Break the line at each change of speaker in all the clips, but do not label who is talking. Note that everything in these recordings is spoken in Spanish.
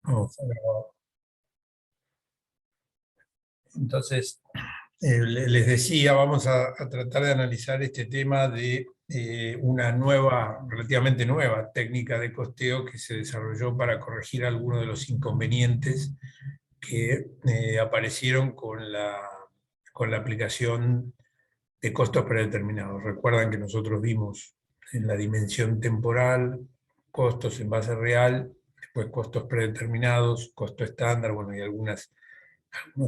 Vamos a grabar. Entonces, les decía, vamos a tratar de analizar este tema de una nueva, relativamente nueva técnica de costeo que se desarrolló para corregir algunos de los inconvenientes que aparecieron con la aplicación de costos predeterminados. Recuerdan que nosotros vimos en la dimensión temporal costos en base real, después costos predeterminados, costo estándar, bueno, y algunos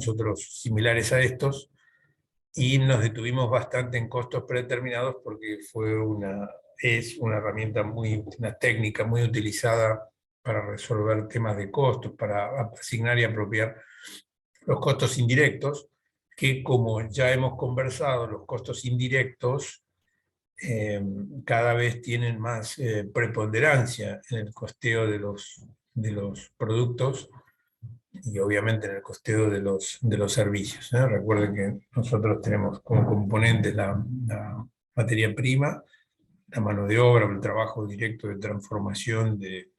otros similares a estos, y nos detuvimos bastante en costos predeterminados porque es una herramienta una técnica muy utilizada para resolver temas de costos, para asignar y apropiar los costos indirectos, que como ya hemos conversado, los costos indirectos eh, cada vez tienen más preponderancia en el costeo de los productos y obviamente en el costeo de los servicios, ¿eh? Recuerden que nosotros tenemos como componentes la materia prima, la mano de obra, el trabajo directo de transformación de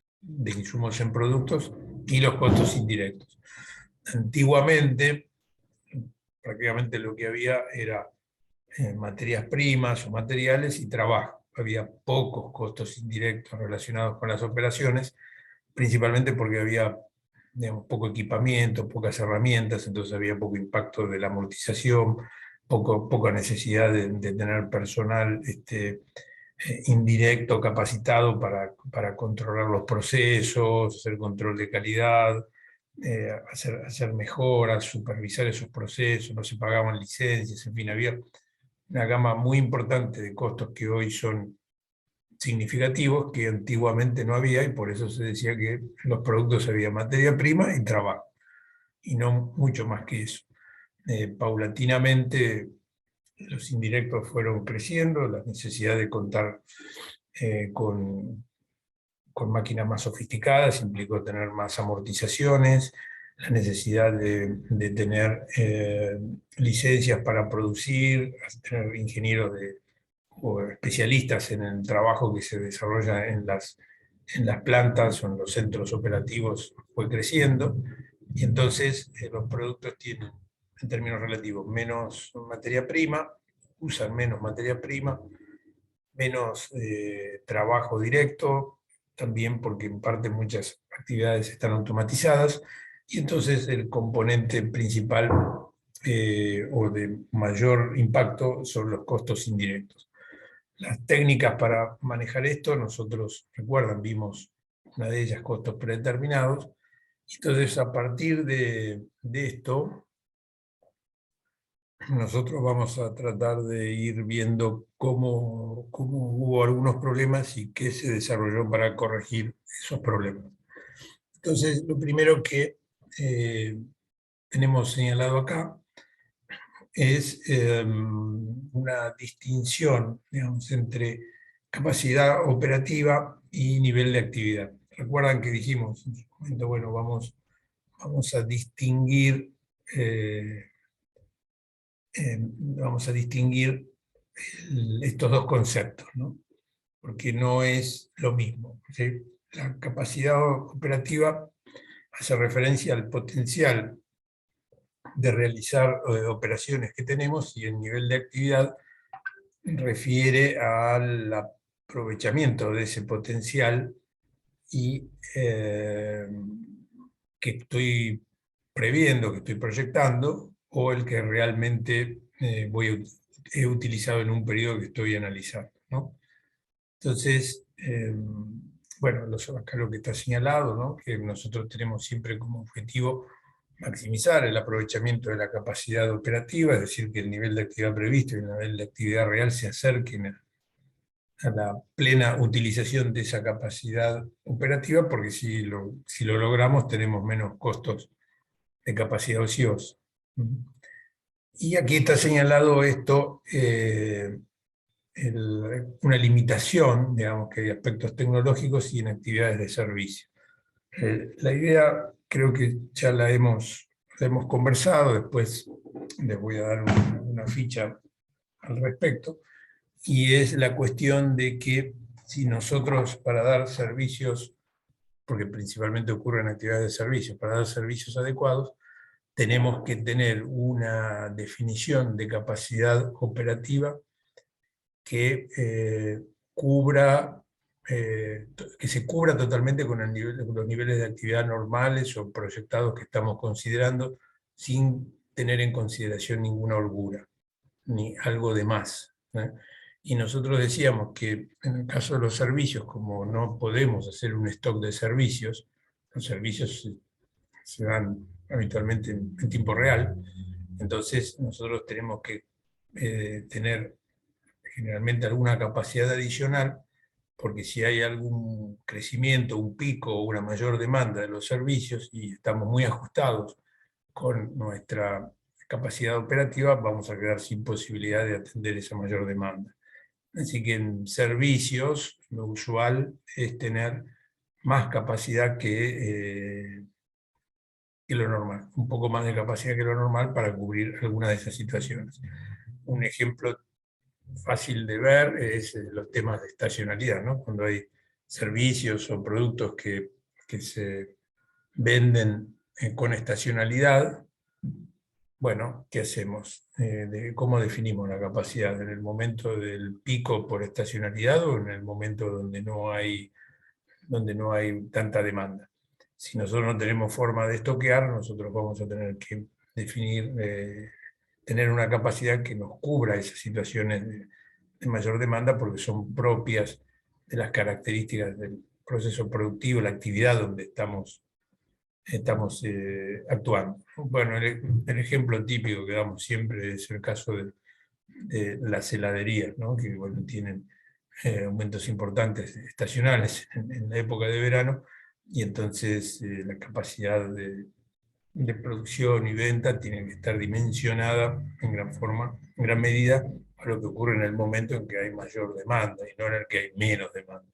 insumos en productos y los costos indirectos. Antiguamente, prácticamente lo que había era materias primas o materiales y trabajo. Había pocos costos indirectos relacionados con las operaciones, principalmente porque había, digamos, poco equipamiento, pocas herramientas, entonces había poco impacto de la amortización, poca necesidad de tener personal indirecto capacitado para controlar los procesos, hacer control de calidad, hacer mejoras, supervisar esos procesos, no se pagaban licencias, en fin, había una gama muy importante de costos que hoy son significativos que antiguamente no había, y por eso se decía que en los productos había materia prima y trabajo, y no mucho más que eso. Paulatinamente los indirectos fueron creciendo, la necesidad de contar con máquinas más sofisticadas implicó tener más amortizaciones, la necesidad de tener licencias para producir, tener ingenieros o especialistas en el trabajo que se desarrolla en las plantas o en los centros operativos fue creciendo, y entonces los productos tienen, en términos relativos, menos materia prima, usan menos materia prima, menos trabajo directo, también porque en parte muchas actividades están automatizadas, y entonces el componente principal o de mayor impacto son los costos indirectos. Las técnicas para manejar esto, nosotros, recuerdan, vimos una de ellas, costos predeterminados. Entonces, a partir de esto, nosotros vamos a tratar de ir viendo cómo hubo algunos problemas y qué se desarrolló para corregir esos problemas. Entonces, lo primero que tenemos señalado acá es una distinción, digamos, entre capacidad operativa y nivel de actividad. Recuerdan que dijimos en su momento, bueno, vamos a distinguir, eh, vamos a distinguir estos dos conceptos, ¿no? Porque no es lo mismo, ¿sí? La capacidad operativa hace referencia al potencial de realizar operaciones que tenemos, y el nivel de actividad refiere al aprovechamiento de ese potencial y que estoy previendo, que estoy proyectando, o el que realmente he utilizado en un periodo que estoy analizando, ¿no? Entonces, bueno, acá lo que está señalado, ¿no? Que nosotros tenemos siempre como objetivo maximizar el aprovechamiento de la capacidad operativa, es decir, que el nivel de actividad previsto y el nivel de actividad real se acerquen a la plena utilización de esa capacidad operativa, porque si lo logramos tenemos menos costos de capacidad ociosa. Y aquí está señalado esto, una limitación, digamos, que hay aspectos tecnológicos y en actividades de servicio. La idea creo que ya la hemos conversado, después les voy a dar una ficha al respecto, y es la cuestión de que si nosotros para dar servicios porque principalmente ocurre en actividades de servicios. Para dar servicios adecuados, tenemos que tener una definición de capacidad operativa que cubra, que se cubra totalmente con los niveles de actividad normales o proyectados que estamos considerando, sin tener en consideración ninguna holgura, ni algo de más. Y nosotros decíamos que en el caso de los servicios, como no podemos hacer un stock de servicios, los servicios se dan habitualmente en tiempo real, entonces nosotros tenemos que tener generalmente alguna capacidad adicional, porque si hay algún crecimiento, un pico o una mayor demanda de los servicios y estamos muy ajustados con nuestra capacidad operativa, vamos a quedar sin posibilidad de atender esa mayor demanda. Así que en servicios lo usual es tener más capacidad que lo normal, un poco más de capacidad que lo normal para cubrir alguna de esas situaciones. Un ejemplo fácil de ver es los temas de estacionalidad, ¿no? Cuando hay servicios o productos que se venden con estacionalidad, bueno, ¿qué hacemos? ¿Cómo definimos la capacidad? ¿En el momento del pico por estacionalidad o en el momento donde no hay tanta demanda? Si nosotros no tenemos forma de estoquear, nosotros vamos a tener que definir, tener una capacidad que nos cubra esas situaciones de mayor demanda, porque son propias de las características del proceso productivo, la actividad donde estamos actuando. Bueno, el ejemplo típico que damos siempre es el caso de las heladerías, ¿no? Que bueno, tienen aumentos importantes estacionales en la época de verano, y entonces la capacidad de producción y venta tiene que estar dimensionada en gran medida a lo que ocurre en el momento en que hay mayor demanda y no en el que hay menos demanda.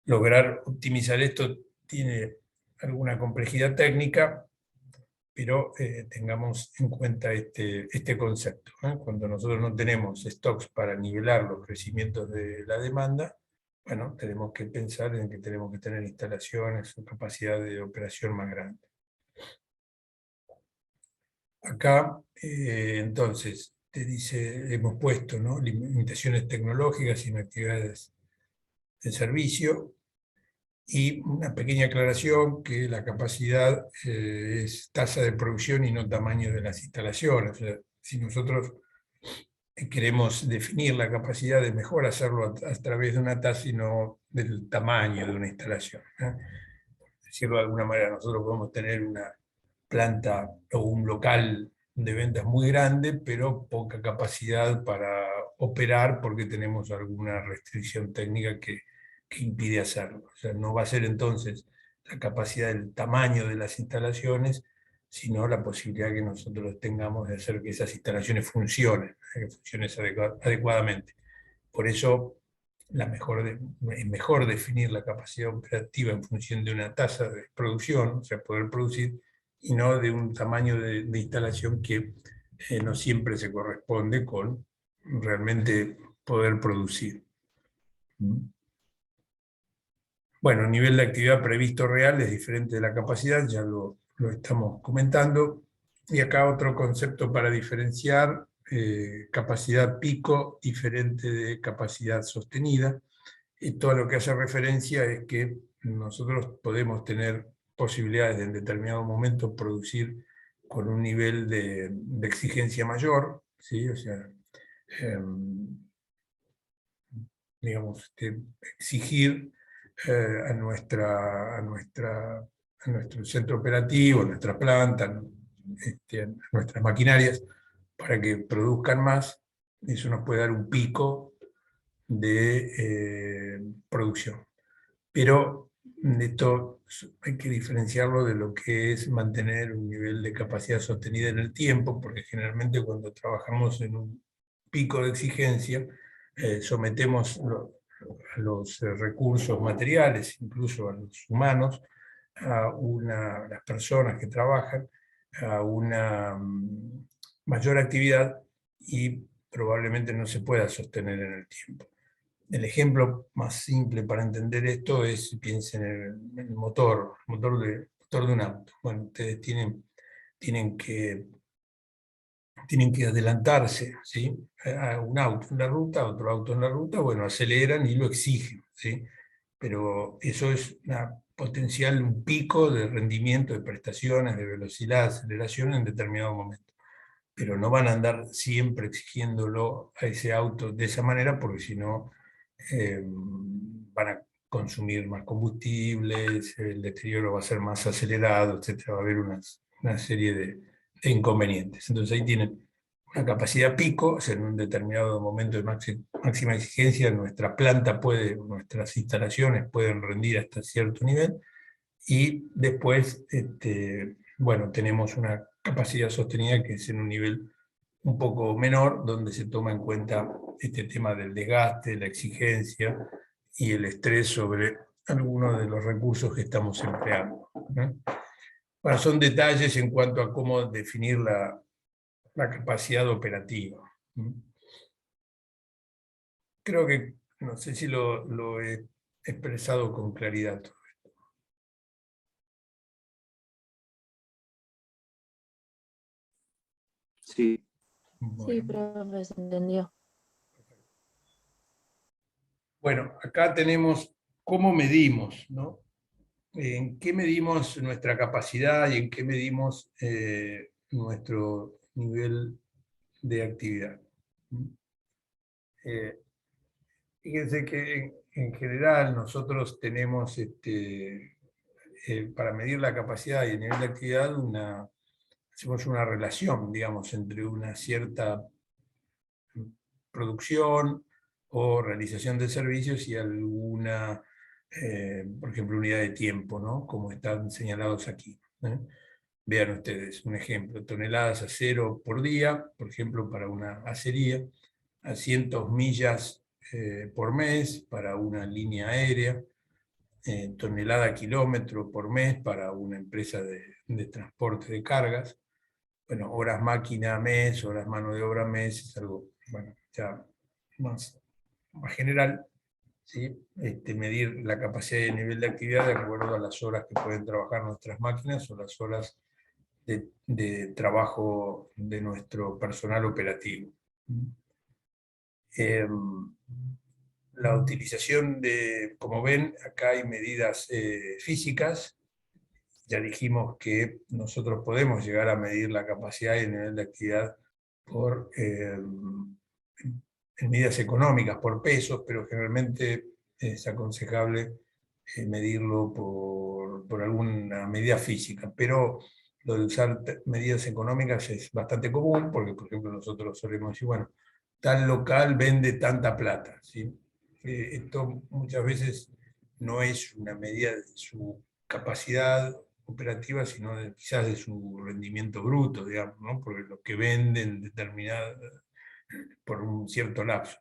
Lograr optimizar esto tiene alguna complejidad técnica, pero tengamos en cuenta este concepto. Cuando nosotros no tenemos stocks para nivelar los crecimientos de la demanda, bueno, tenemos que pensar en que tenemos que tener instalaciones o capacidad de operación más grande. Acá, entonces, te dice, hemos puesto, ¿no?, limitaciones tecnológicas y en actividades de servicio, y una pequeña aclaración que la capacidad es tasa de producción y no tamaño de las instalaciones. O sea, si nosotros queremos definir la capacidad, de mejor hacerlo a través de una tasa y no del tamaño de una instalación. Decirlo de alguna manera, nosotros podemos tener una planta o un local de ventas muy grande, pero poca capacidad para operar porque tenemos alguna restricción técnica que impide hacerlo. O sea, no va a ser entonces la capacidad del tamaño de las instalaciones, sino la posibilidad que nosotros tengamos de hacer que esas instalaciones funcionen, que funcionen adecuadamente. Por eso es mejor definir la capacidad operativa en función de una tasa de producción, o sea, poder producir, y no de un tamaño de instalación que no siempre se corresponde con realmente poder producir. Bueno, el nivel de actividad previsto real es diferente de la capacidad, ya lo estamos comentando. Y acá otro concepto para diferenciar: capacidad pico diferente de capacidad sostenida. Y todo lo que hace referencia es que nosotros podemos tener posibilidades de en determinado momento producir con un nivel de exigencia mayor, ¿sí? O sea, digamos, exigir a nuestro centro operativo, a nuestra planta, a nuestras maquinarias, para que produzcan más. Eso nos puede dar un pico de producción. Pero esto hay que diferenciarlo de lo que es mantener un nivel de capacidad sostenida en el tiempo, porque generalmente cuando trabajamos en un pico de exigencia, sometemos a los recursos materiales, incluso a los humanos, a las personas que trabajan, a una mayor actividad, y probablemente no se pueda sostener en el tiempo. El ejemplo más simple para entender esto es, piensen en el motor de un auto. Bueno, ustedes tienen que, tienen que adelantarse, ¿sí? A un auto en la ruta, otro auto en la ruta, bueno, aceleran y lo exigen, ¿sí? Pero eso es una potencial, un pico de rendimiento, de prestaciones, de velocidad, aceleración en determinado momento. Pero no van a andar siempre exigiéndolo a ese auto de esa manera, porque si no van a consumir más combustibles, el deterioro va a ser más acelerado, etcétera, va a haber una serie de inconvenientes. Entonces ahí tienen una capacidad pico, o sea, en un determinado momento de máxima exigencia, nuestras instalaciones pueden rendir hasta cierto nivel, y después, bueno, tenemos una capacidad sostenida que es en un nivel un poco menor, donde se toma en cuenta este tema del desgaste, la exigencia y el estrés sobre algunos de los recursos que estamos empleando, ¿no? Bueno, son detalles en cuanto a cómo definir la capacidad operativa. Creo que, no sé si lo he expresado con claridad.
Sí.
Sí,
Bueno.
profe, se entendió.
Bueno, acá tenemos cómo medimos, ¿no? ¿En qué medimos nuestra capacidad y en qué medimos nuestro nivel de actividad? Eh, Fíjense que en general nosotros tenemos, para medir la capacidad y el nivel de actividad, hacemos una relación, digamos, entre una cierta producción o realización de servicios y alguna, por ejemplo, unidad de tiempo, ¿no? Como están señalados aquí, ¿eh? Vean ustedes un ejemplo: toneladas de acero por día, por ejemplo, para una acería, a 100 millas por mes para una línea aérea, tonelada kilómetro por mes para una empresa de transporte de cargas. Bueno, horas máquina mes, horas mano de obra mes, es algo, bueno, ya más general, ¿sí? Medir la capacidad y el nivel de actividad de acuerdo a las horas que pueden trabajar nuestras máquinas o las horas de trabajo de nuestro personal operativo. La utilización como ven, acá hay medidas físicas. Ya dijimos que nosotros podemos llegar a medir la capacidad y el nivel de actividad en medidas económicas, por pesos, pero generalmente es aconsejable medirlo por alguna medida física. Pero lo de usar medidas económicas es bastante común, porque por ejemplo nosotros solemos decir, bueno, tal local vende tanta plata, ¿sí? Esto muchas veces no es una medida de su capacidad operativa, sino quizás de su rendimiento bruto, digamos, ¿no? Porque lo que venden determinada por un cierto lapso.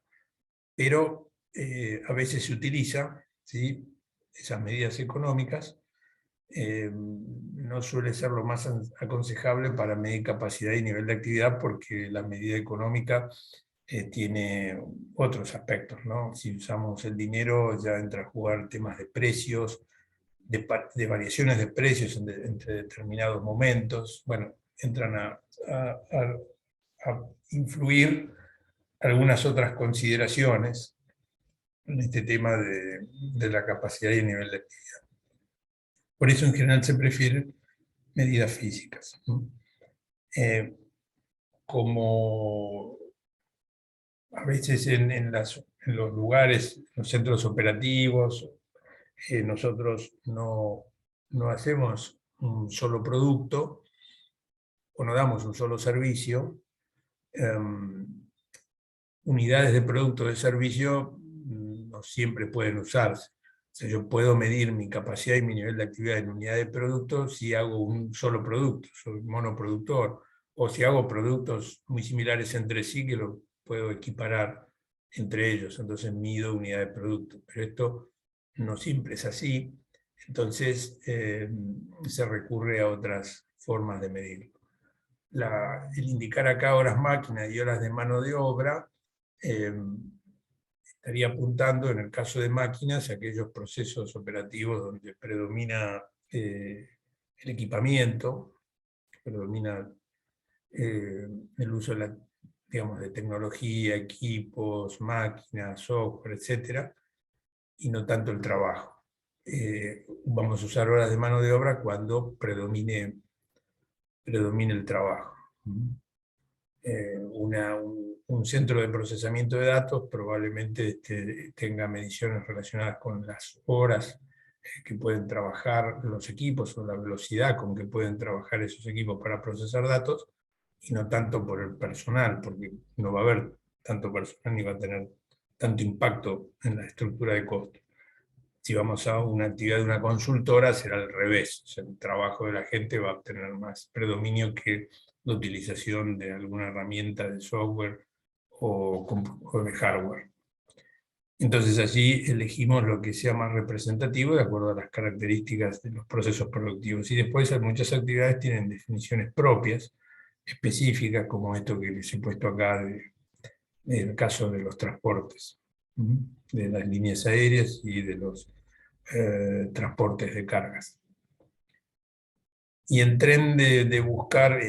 Pero a veces se utiliza, ¿sí?, esas medidas económicas. No suele ser lo más aconsejable para medir capacidad y nivel de actividad, porque la medida económica tiene otros aspectos, ¿no? Si usamos el dinero ya entra a jugar temas de precios, de variaciones de precios entre determinados momentos. Bueno, entran a influir algunas otras consideraciones en este tema de la capacidad y el nivel de actividad. Por eso en general se prefieren medidas físicas, ¿no? Como a veces en los lugares, en los centros operativos, nosotros no hacemos un solo producto o no damos un solo servicio. Unidades de producto de servicio no siempre pueden usarse. O sea, yo puedo medir mi capacidad y mi nivel de actividad en unidad de producto si hago un solo producto, soy monoproductor, o si hago productos muy similares entre sí que lo puedo equiparar entre ellos, entonces mido unidad de producto. Pero esto no siempre es así, entonces se recurre a otras formas de medirlo. El indicar acá horas máquina y horas de mano de obra estaría apuntando, en el caso de máquinas, a aquellos procesos operativos donde predomina el equipamiento, predomina el uso de, digamos, de tecnología, equipos, máquinas, software, etcétera, y no tanto el trabajo. Vamos a usar horas de mano de obra cuando predomine el trabajo. Un centro de procesamiento de datos probablemente tenga mediciones relacionadas con las horas que pueden trabajar los equipos o la velocidad con que pueden trabajar esos equipos para procesar datos, y no tanto por el personal, porque no va a haber tanto personal ni va a tener tanto impacto en la estructura de costos. Si vamos a una actividad de una consultora, será al revés. O sea, el trabajo de la gente va a tener más predominio que la utilización de alguna herramienta de software o de hardware. Entonces allí elegimos lo que sea más representativo de acuerdo a las características de los procesos productivos. Y después muchas actividades tienen definiciones propias, específicas, como esto que les he puesto acá, el caso de los transportes, de las líneas aéreas y de los transportes de cargas. Y en tren de buscar,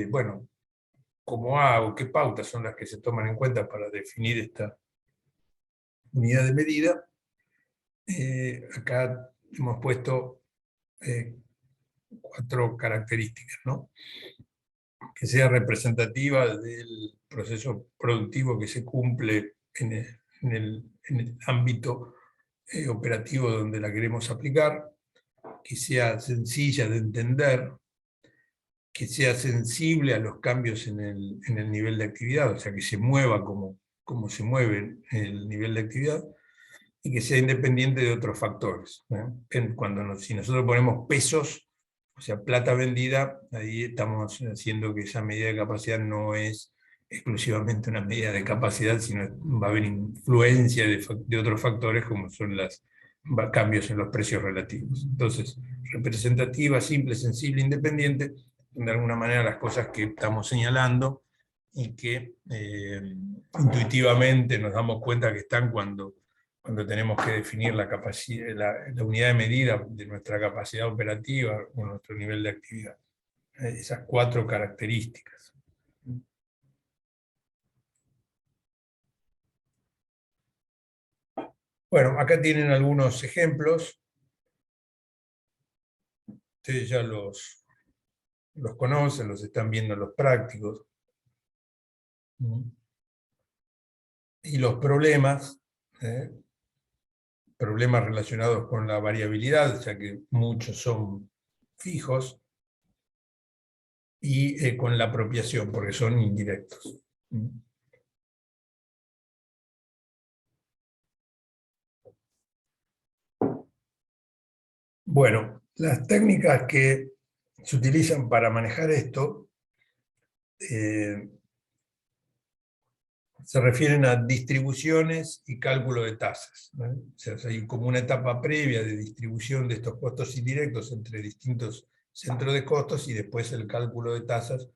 bueno, cómo hago, qué pautas son las que se toman en cuenta para definir esta unidad de medida, acá hemos puesto 4 características, ¿no? Que sea representativa del proceso productivo que se cumple en el ámbito operativo donde la queremos aplicar, que sea sencilla de entender, que sea sensible a los cambios en el nivel de actividad, o sea, que se mueva como se mueve el nivel de actividad, y que sea independiente de otros factores. Si nosotros ponemos pesos, o sea, plata vendida, ahí estamos haciendo que esa medida de capacidad no es exclusivamente una medida de capacidad, sino va a haber influencia de otros factores como son los cambios en los precios relativos. Entonces, representativa, simple, sensible, independiente, de alguna manera las cosas que estamos señalando y que intuitivamente nos damos cuenta que están cuando tenemos que definir la unidad de medida de nuestra capacidad operativa o nuestro nivel de actividad. Esas 4 características. Bueno, acá tienen algunos ejemplos. Ustedes ya los conocen, los están viendo los prácticos. Y los problemas relacionados con la variabilidad, ya que muchos son fijos, y con la apropiación, porque son indirectos. Bueno, las técnicas que se utilizan para manejar esto se refieren a distribuciones y cálculo de tasas, ¿no? O sea, hay como una etapa previa de distribución de estos costos indirectos entre distintos centros de costos y después el cálculo de tasas,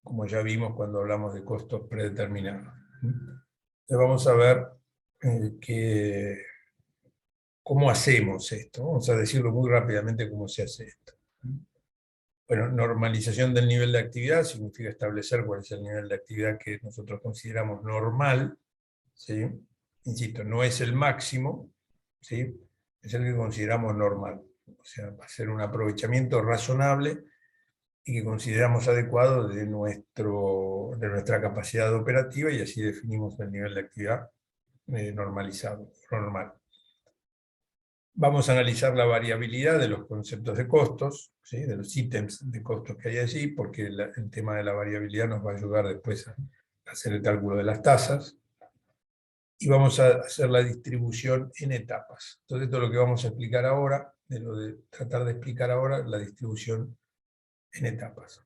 como ya vimos cuando hablamos de costos predeterminados. Entonces vamos a ver cómo hacemos esto. Vamos a decirlo muy rápidamente cómo se hace esto. Bueno, normalización del nivel de actividad significa establecer cuál es el nivel de actividad que nosotros consideramos normal, ¿sí? Insisto, no es el máximo, ¿sí? Es el que consideramos normal. O sea, va a ser un aprovechamiento razonable y que consideramos adecuado de nuestra capacidad operativa, y así definimos el nivel de actividad normalizado, normal. Vamos a analizar la variabilidad de los conceptos de costos, ¿sí? De los ítems de costos que hay allí, porque el tema de la variabilidad nos va a ayudar después a hacer el cálculo de las tasas. Y vamos a hacer la distribución en etapas. Entonces, esto es lo que vamos a explicar ahora, tratar de explicar ahora la distribución en etapas.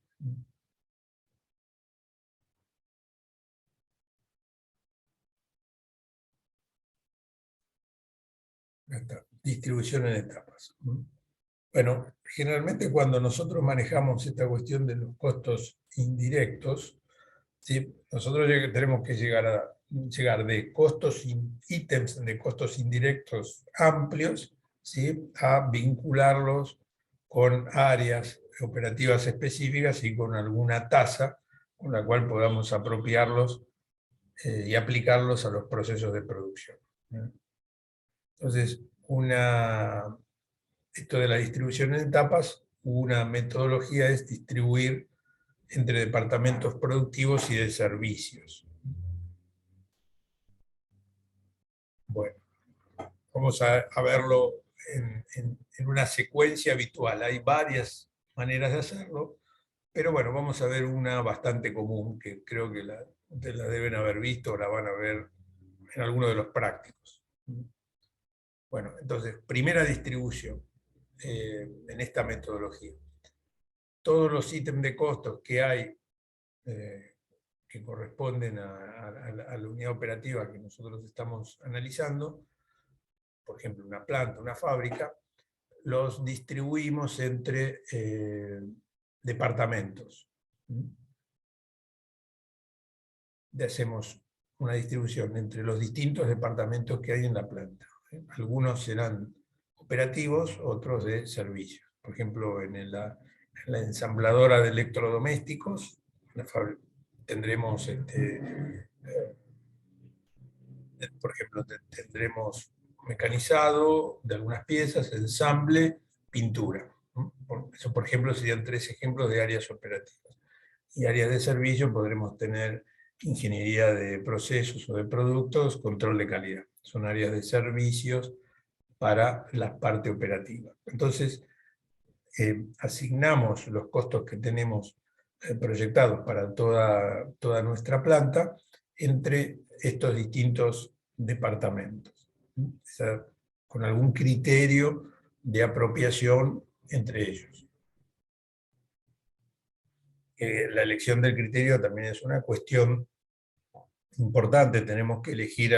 Distribución en etapas. Bueno, generalmente cuando nosotros manejamos esta cuestión de los costos indirectos, ¿sí? Nosotros tenemos que llegar llegar de ítems de costos indirectos amplios, ¿sí?, a vincularlos con áreas operativas específicas y con alguna tasa con la cual podamos apropiarlos y aplicarlos a los procesos de producción. Entonces, esto de la distribución en etapas, una metodología es distribuir entre departamentos productivos y de servicios. Bueno, vamos a verlo en una secuencia habitual. Hay varias maneras de hacerlo, pero bueno, vamos a ver una bastante común, que creo que ustedes la deben haber visto o la van a ver en alguno de los prácticos. Bueno, entonces, primera distribución en esta metodología. Todos los ítems de costos que hay, que corresponden a la unidad operativa que nosotros estamos analizando, por ejemplo, una planta, una fábrica, los distribuimos entre departamentos. Hacemos una distribución entre los distintos departamentos que hay en la planta. Algunos serán operativos, otros de servicios. Por ejemplo, en la ensambladora de electrodomésticos, tendremos, por ejemplo, tendremos mecanizado de algunas piezas, ensamble, pintura. Eso, por ejemplo, serían 3 ejemplos de áreas operativas. Y áreas de servicio podremos tener ingeniería de procesos o de productos, control de calidad. Son áreas de servicios para la parte operativa. Entonces, asignamos los costos que tenemos proyectados para toda nuestra planta entre estos distintos departamentos, con algún criterio de apropiación entre ellos. La elección del criterio también es una cuestión importante. Tenemos que elegir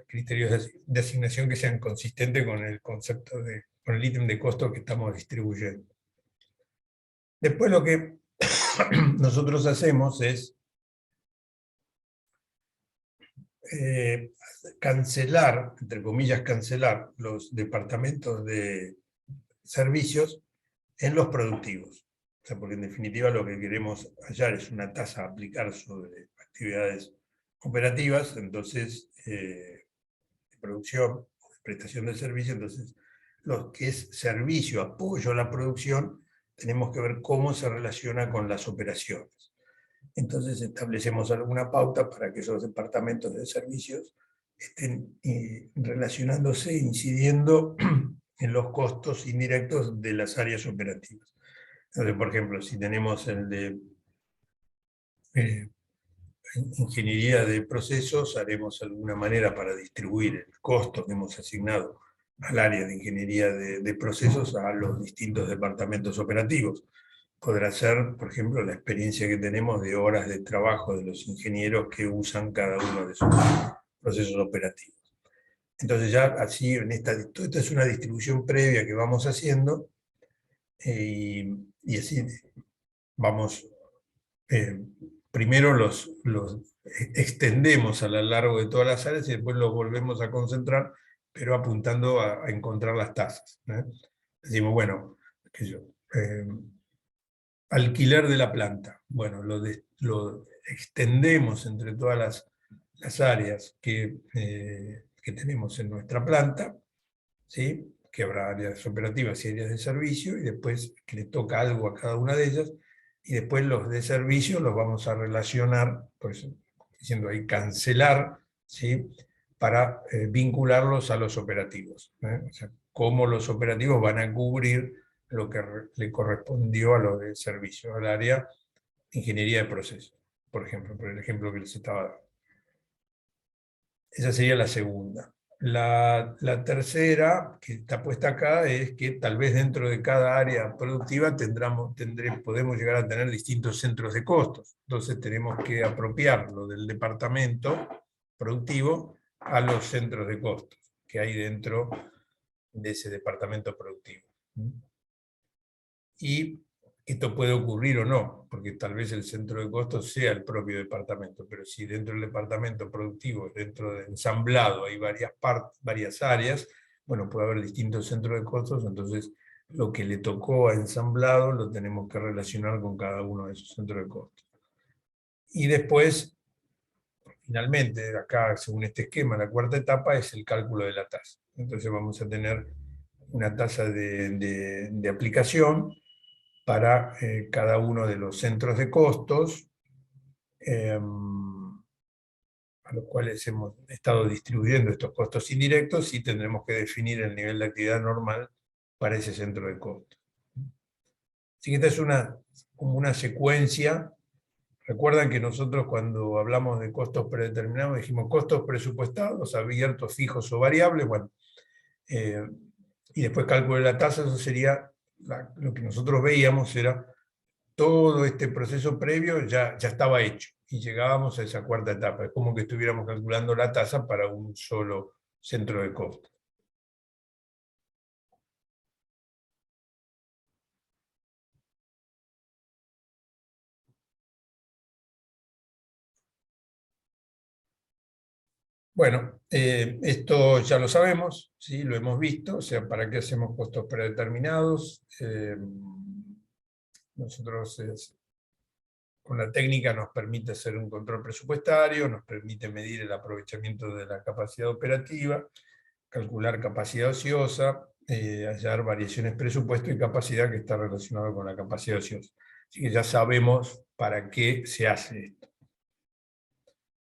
criterios de asignación que sean consistentes con el concepto con el ítem de costo que estamos distribuyendo. Después lo que nosotros hacemos es cancelar, entre comillas cancelar, los departamentos de servicios en los productivos. O sea, porque en definitiva lo que queremos hallar es una tasa a aplicar sobre actividades operativas, entonces, de producción, de prestación de servicio. Entonces, lo que es servicio, apoyo a la producción, tenemos que ver cómo se relaciona con las operaciones. Entonces establecemos alguna pauta para que esos departamentos de servicios estén relacionándose, incidiendo en los costos indirectos de las áreas operativas. Entonces, por ejemplo, si tenemos el de ingeniería de procesos, haremos alguna manera para distribuir el costo que hemos asignado al área de ingeniería de procesos a los distintos departamentos operativos. Podrá ser, por ejemplo, la experiencia que tenemos de horas de trabajo de los ingenieros que usan cada uno de esos procesos operativos. Entonces ya así, esta es una distribución previa que vamos haciendo, y así vamos, primero los extendemos a lo largo de todas las áreas y después los volvemos a concentrar, pero apuntando a encontrar las tasas. Decimos, bueno, alquiler de la planta. Bueno, lo extendemos entre todas las áreas que tenemos en nuestra planta, ¿sí?, que habrá áreas operativas y áreas de servicio, y después que le toca algo a cada una de ellas, y después los de servicio los vamos a relacionar, pues, diciendo ahí cancelar, ¿sí?, para vincularlos a los operativos. O sea, cómo los operativos van a cubrir lo que le correspondió a lo de servicio, al área de ingeniería de procesos, por ejemplo, por el ejemplo que les estaba dando. Esa sería la segunda. La tercera, que está puesta acá, es que tal vez dentro de cada área productiva podemos llegar a tener distintos centros de costos. Entonces tenemos que apropiarlo del departamento productivo a los centros de costos que hay dentro de ese departamento productivo. Y Esto puede ocurrir o no, porque tal vez el centro de costos sea el propio departamento, pero si dentro del departamento productivo, dentro de ensamblado, hay varias partes, varias áreas, bueno, puede haber distintos centros de costos, entonces lo que le tocó a ensamblado lo tenemos que relacionar con cada uno de esos centros de costos. Y después, finalmente, acá, según este esquema, la cuarta etapa es el cálculo de la tasa. Entonces vamos a tener una tasa de aplicación para cada uno de los centros de costos, a los cuales hemos estado distribuyendo estos costos indirectos, y tendremos que definir el nivel de actividad normal para ese centro de costos. Así que esta es como una secuencia. Recuerdan que nosotros cuando hablamos de costos predeterminados dijimos costos presupuestados, abiertos, fijos o variables, bueno, y después cálculo de la tasa. Eso sería lo que nosotros veíamos era todo este proceso previo ya estaba hecho, y llegábamos a esa cuarta etapa. Es como que estuviéramos calculando la tasa para un solo centro de costo. Bueno, esto ya lo sabemos, ¿sí? Lo hemos visto, o sea, ¿para qué hacemos costos predeterminados? Nosotros con la técnica nos permite hacer un control presupuestario, nos permite medir el aprovechamiento de la capacidad operativa, calcular capacidad ociosa, hallar variaciones presupuesto y capacidad, que está relacionado con la capacidad ociosa. Así que ya sabemos para qué se hace esto.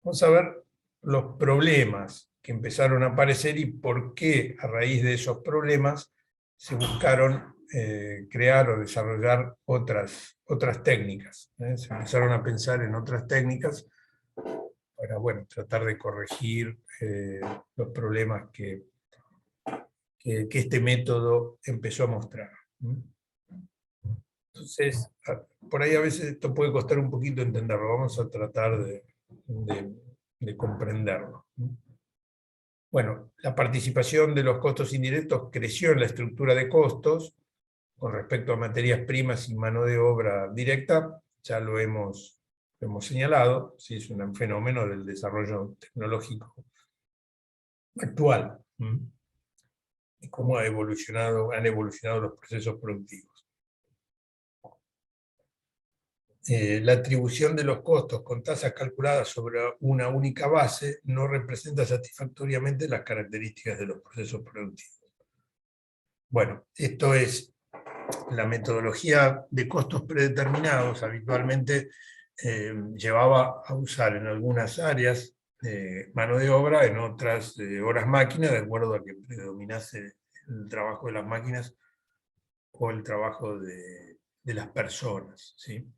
Vamos a ver los problemas que empezaron a aparecer y por qué a raíz de esos problemas se buscaron crear o desarrollar otras técnicas. Se empezaron a pensar en otras técnicas para, bueno, tratar de corregir los problemas que este método empezó a mostrar. Entonces, por ahí a veces esto puede costar un poquito entenderlo, vamos a tratar de comprenderlo. Bueno, la participación de los costos indirectos creció en la estructura de costos con respecto a materias primas y mano de obra directa, ya lo hemos señalado, ¿sí? Es un fenómeno del desarrollo tecnológico actual. Y cómo han evolucionado los procesos productivos. La atribución de los costos con tasas calculadas sobre una única base no representa satisfactoriamente las características de los procesos productivos. Bueno, esto es la metodología de costos predeterminados. Habitualmente llevaba a usar en algunas áreas mano de obra, en otras horas máquina, de acuerdo a que predominase el trabajo de las máquinas o el trabajo de las personas, ¿sí?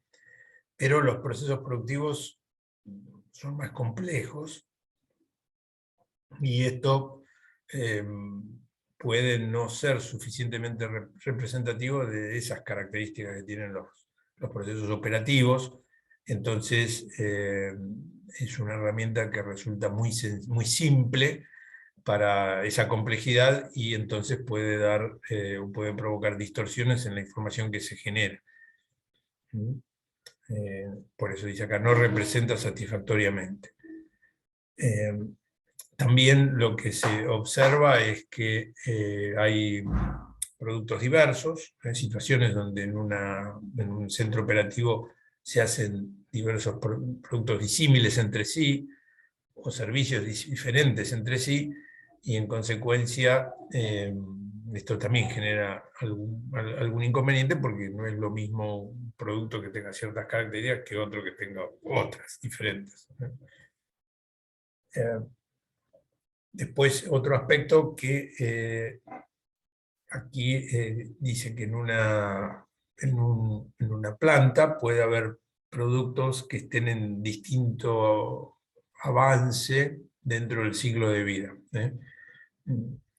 Pero los procesos productivos son más complejos, y esto puede no ser suficientemente representativo de esas características que tienen los procesos operativos. Entonces es una herramienta que resulta muy simple para esa complejidad, y entonces puede provocar distorsiones en la información que se genera. Por eso dice acá, no representa satisfactoriamente. También lo que se observa es que hay productos diversos, hay situaciones donde en un centro operativo se hacen diversos productos disímiles entre sí, o servicios diferentes entre sí, y en consecuencia esto también genera algún inconveniente, porque no es lo mismo un producto que tenga ciertas características que otro que tenga otras diferentes. Después, otro aspecto que aquí dice que en una planta puede haber productos que estén en distinto avance dentro del ciclo de vida.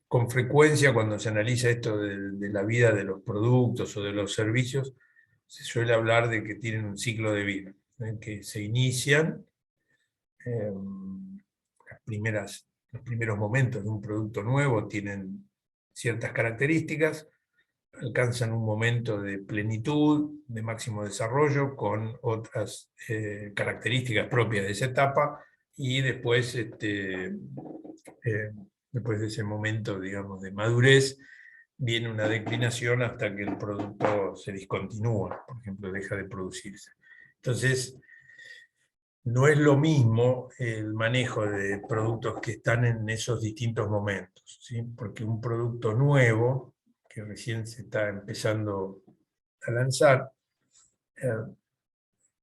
Con frecuencia, cuando se analiza esto de la vida de los productos o de los servicios, se suele hablar de que tienen un ciclo de vida, que se inician los primeros momentos de un producto nuevo, tienen ciertas características, alcanzan un momento de plenitud, de máximo desarrollo, con otras características propias de esa etapa, y después, después de ese momento, digamos, de madurez, viene una declinación hasta que el producto se discontinúa, por ejemplo, deja de producirse. Entonces, no es lo mismo el manejo de productos que están en esos distintos momentos, ¿sí? Porque un producto nuevo, que recién se está empezando a lanzar, eh,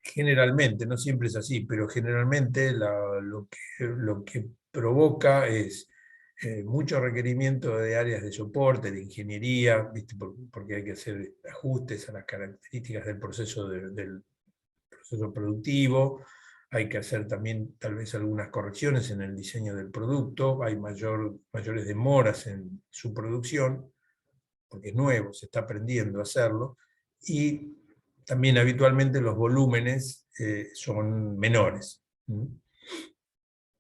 generalmente, no siempre es así, pero generalmente lo que provoca es mucho requerimiento de áreas de soporte, de ingeniería, ¿viste? Porque hay que hacer ajustes a las características del proceso, del proceso productivo, hay que hacer también tal vez algunas correcciones en el diseño del producto, hay mayores demoras en su producción, porque es nuevo, se está aprendiendo a hacerlo, y también habitualmente los volúmenes son menores,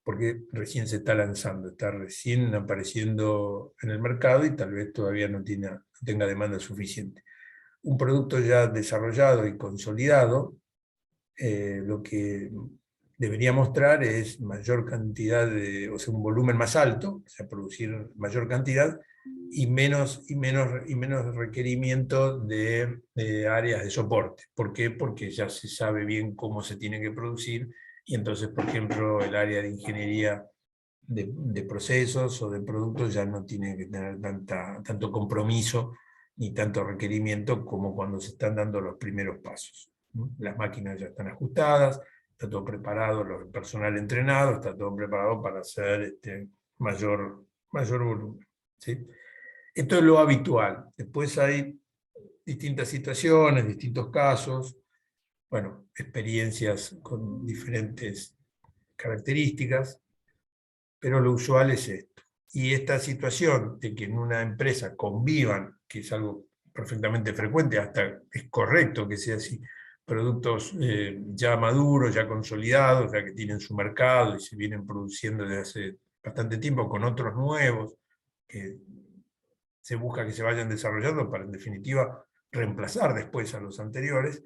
porque recién se está lanzando, está recién apareciendo en el mercado y tal vez todavía no tenga demanda suficiente. Un producto ya desarrollado y consolidado, lo que debería mostrar es mayor cantidad o sea, un volumen más alto, o sea, producir mayor cantidad, y menos requerimiento de áreas de soporte. ¿Por qué? Porque ya se sabe bien cómo se tiene que producir, y entonces, por ejemplo, el área de ingeniería de procesos o de productos ya no tiene que tener tanto compromiso ni tanto requerimiento como cuando se están dando los primeros pasos. Las máquinas ya están ajustadas, está todo preparado, el personal entrenado, está todo preparado para hacer mayor volumen, ¿sí? Esto es lo habitual. Después hay distintas situaciones, distintos casos, bueno, experiencias con diferentes características, pero lo usual es esto. Y esta situación de que en una empresa convivan, que es algo perfectamente frecuente, hasta es correcto que sea así, productos ya maduros, ya consolidados, ya que tienen su mercado y se vienen produciendo desde hace bastante tiempo con otros nuevos, que se busca que se vayan desarrollando para, en definitiva, reemplazar después a los anteriores.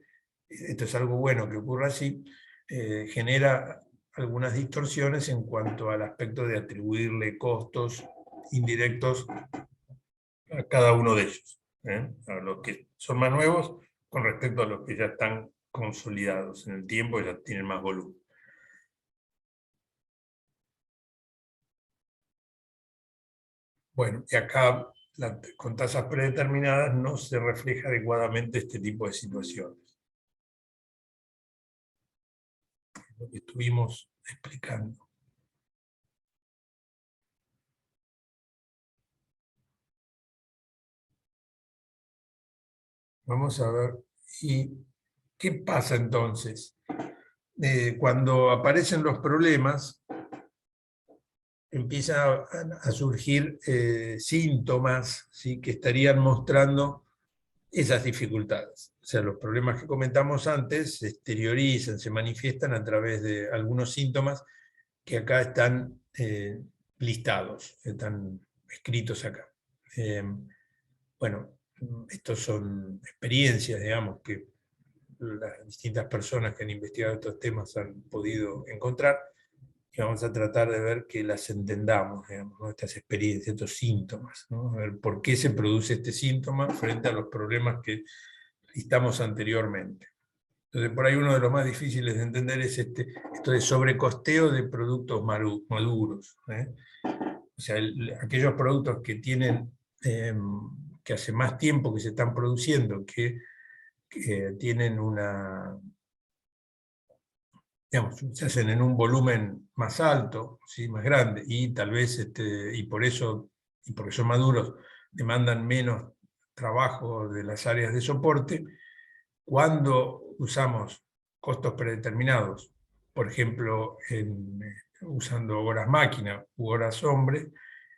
Esto es algo bueno que ocurra así, genera algunas distorsiones en cuanto al aspecto de atribuirle costos indirectos a cada uno de ellos, a los que son más nuevos con respecto a los que ya están consolidados en el tiempo y ya tienen más volumen. Bueno, y acá con tasas predeterminadas no se refleja adecuadamente este tipo de situaciones, lo que estuvimos explicando. Vamos a ver, ¿y qué pasa entonces? Cuando aparecen los problemas, empiezan a surgir síntomas, ¿sí?, que estarían mostrando esas dificultades. O sea, los problemas que comentamos antes se exteriorizan, se manifiestan a través de algunos síntomas que acá están listados, están escritos acá. Bueno, estos son experiencias, digamos, que las distintas personas que han investigado estos temas han podido encontrar, y vamos a tratar de ver que las entendamos, digamos, ¿no? Estas experiencias, estos síntomas, ¿no? A ver por qué se produce este síntoma frente a los problemas que listamos anteriormente. Entonces, por ahí uno de los más difíciles de entender es esto de sobrecosteo de productos maduros, ¿eh? O sea, aquellos productos que tienen, que hace más tiempo que se están produciendo, que tienen digamos, se hacen en un volumen más alto, ¿sí?, más grande, y tal vez, y por eso, y porque son maduros, demandan menos trabajo de las áreas de soporte. Cuando usamos costos predeterminados, por ejemplo, usando horas máquina u horas hombre,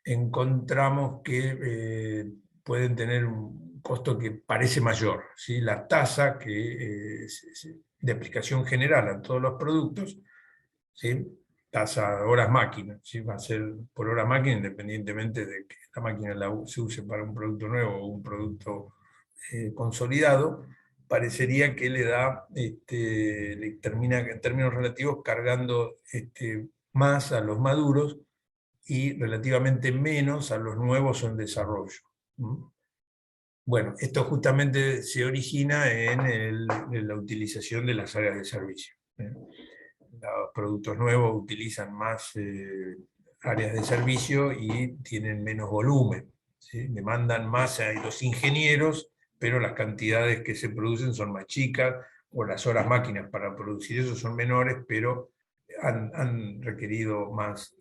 encontramos que pueden tener un costo que parece mayor, ¿sí? La tasa de aplicación general a todos los productos, ¿sí?, tasa horas máquina, ¿sí?, va a ser por hora máquina independientemente de que la máquina se use para un producto nuevo o un producto consolidado, parecería que le da, le termina en términos relativos cargando más a los maduros y relativamente menos a los nuevos en desarrollo. Bueno, esto justamente se origina en la utilización de las áreas de servicio. Los productos nuevos utilizan más áreas de servicio y tienen menos volumen, ¿sí? Demandan más a los ingenieros, pero las cantidades que se producen son más chicas, o las horas máquinas para producir eso son menores, pero han requerido más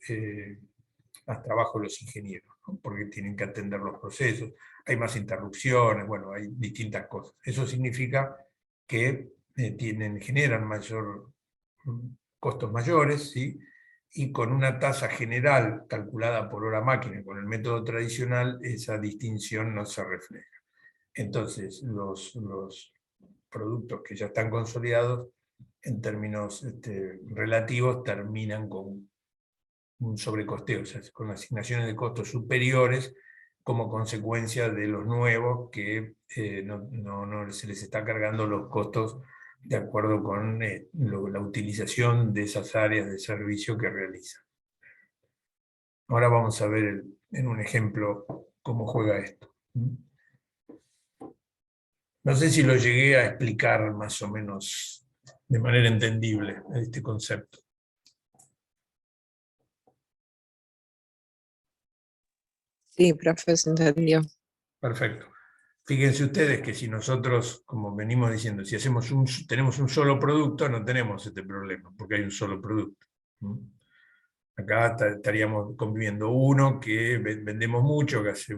trabajo los ingenieros, ¿no? Porque tienen que atender los procesos, hay más interrupciones, bueno, hay distintas cosas. Eso significa que generan costos mayores, ¿sí? Y con una tasa general calculada por hora máquina con el método tradicional, esa distinción no se refleja. Entonces, los productos que ya están consolidados, en términos relativos, terminan con un sobrecosteo, o sea, con asignaciones de costos superiores como consecuencia de los nuevos que no se les está cargando los costos de acuerdo con la utilización de esas áreas de servicio que realizan. Ahora vamos a ver en un ejemplo cómo juega esto. No sé si lo llegué a explicar más o menos de manera entendible este concepto.
Sí, profe, se entendió.
Perfecto. Fíjense ustedes que si nosotros, como venimos diciendo, si tenemos un solo producto, no tenemos este problema, porque hay un solo producto. Acá estaríamos conviviendo uno que vendemos mucho, que hace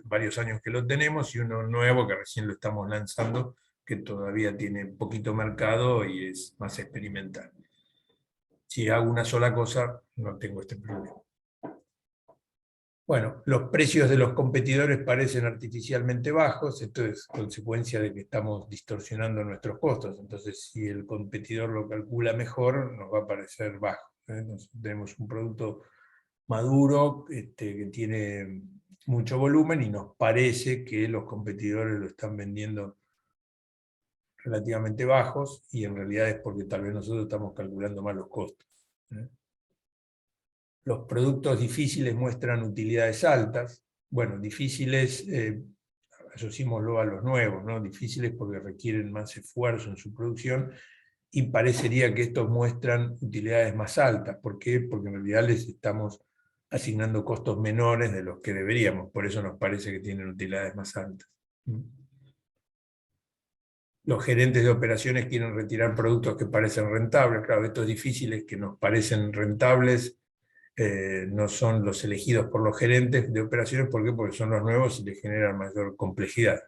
varios años que lo tenemos, y uno nuevo que recién lo estamos lanzando, que todavía tiene poquito mercado y es más experimental. Si hago una sola cosa, no tengo este problema. Bueno, los precios de los competidores parecen artificialmente bajos, esto es consecuencia de que estamos distorsionando nuestros costos, entonces si el competidor lo calcula mejor, nos va a parecer bajo. Tenemos un producto maduro que tiene mucho volumen y nos parece que los competidores lo están vendiendo relativamente bajos, y en realidad es porque tal vez nosotros estamos calculando mal los costos. Los productos difíciles muestran utilidades altas. Bueno, difíciles, asociémoslo a los nuevos, ¿no? Difíciles porque requieren más esfuerzo en su producción, y parecería que estos muestran utilidades más altas. ¿Por qué? Porque en realidad les estamos asignando costos menores de los que deberíamos, por eso nos parece que tienen utilidades más altas. Los gerentes de operaciones quieren retirar productos que parecen rentables. Claro, estos difíciles que nos parecen rentables no son los elegidos por los gerentes de operaciones. ¿Por qué? Porque son los nuevos y les generan mayor complejidad.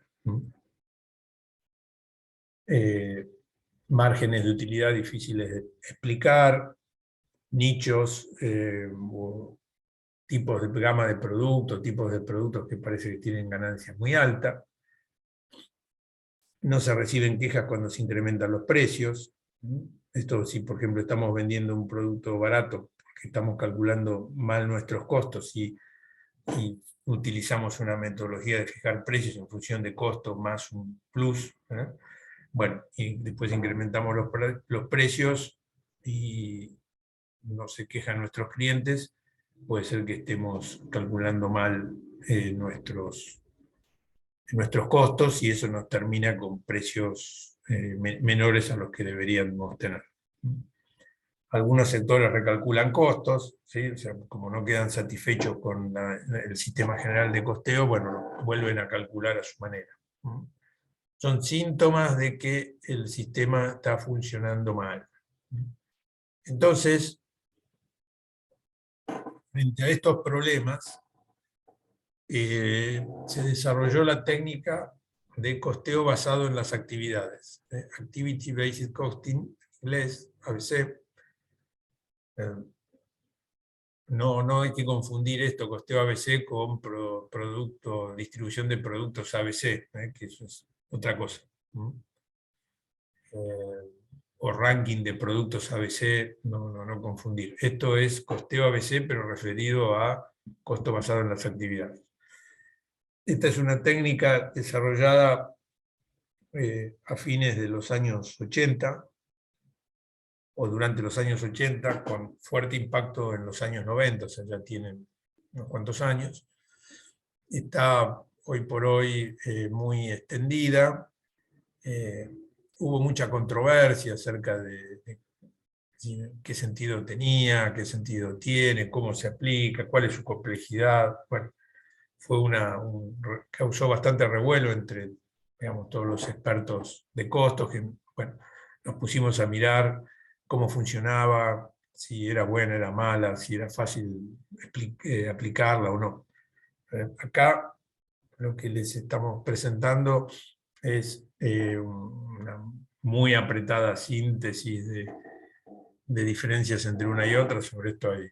Márgenes de utilidad difíciles de explicar, nichos, o tipos de gama de productos, tipos de productos que parece que tienen ganancias muy altas. No se reciben quejas cuando se incrementan los precios. Esto, si por ejemplo estamos vendiendo un producto barato porque estamos calculando mal nuestros costos y utilizamos una metodología de fijar precios en función de costo más un plus, bueno, y después incrementamos los precios y no se quejan nuestros clientes, puede ser que estemos calculando mal nuestros costos, y eso nos termina con precios menores a los que deberíamos tener. Algunos sectores recalculan costos, ¿sí? O sea, como no quedan satisfechos con el sistema general de costeo, bueno, vuelven a calcular a su manera. Son síntomas de que el sistema está funcionando mal. Entonces, frente a estos problemas, se desarrolló la técnica de costeo basado en las actividades. Activity Based Costing, en inglés, ABC. No hay que confundir esto, costeo ABC, con distribución de productos ABC, que eso es otra cosa. O ranking de productos ABC, no confundir. Esto es costeo ABC, pero referido a costo basado en las actividades. Esta es una técnica desarrollada a fines de los años 80, o durante los años 80, con fuerte impacto en los años 90, o sea, ya tienen unos cuantos años. Está hoy por hoy muy extendida. Hubo mucha controversia acerca de qué sentido tenía, qué sentido tiene, cómo se aplica, cuál es su complejidad. Bueno, causó bastante revuelo entre, digamos, todos los expertos de costos, que, bueno, nos pusimos a mirar cómo funcionaba, si era buena, era mala, si era fácil aplicarla o no. Acá lo que les estamos presentando es una muy apretada síntesis de diferencias entre una y otra. Sobre esto hay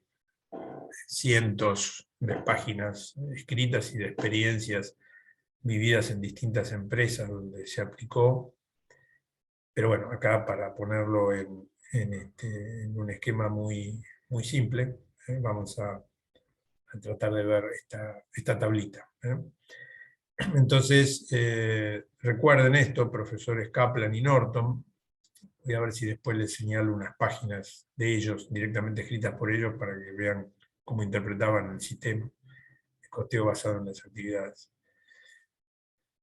cientos de páginas escritas y de experiencias vividas en distintas empresas donde se aplicó. Pero bueno, acá para ponerlo en un esquema muy, muy simple, vamos a tratar de ver esta tablita. Entonces, recuerden esto, profesores Kaplan y Norton. Voy a ver si después les señalo unas páginas de ellos, directamente escritas por ellos, para que vean cómo interpretaban el sistema de costeo basado en las actividades.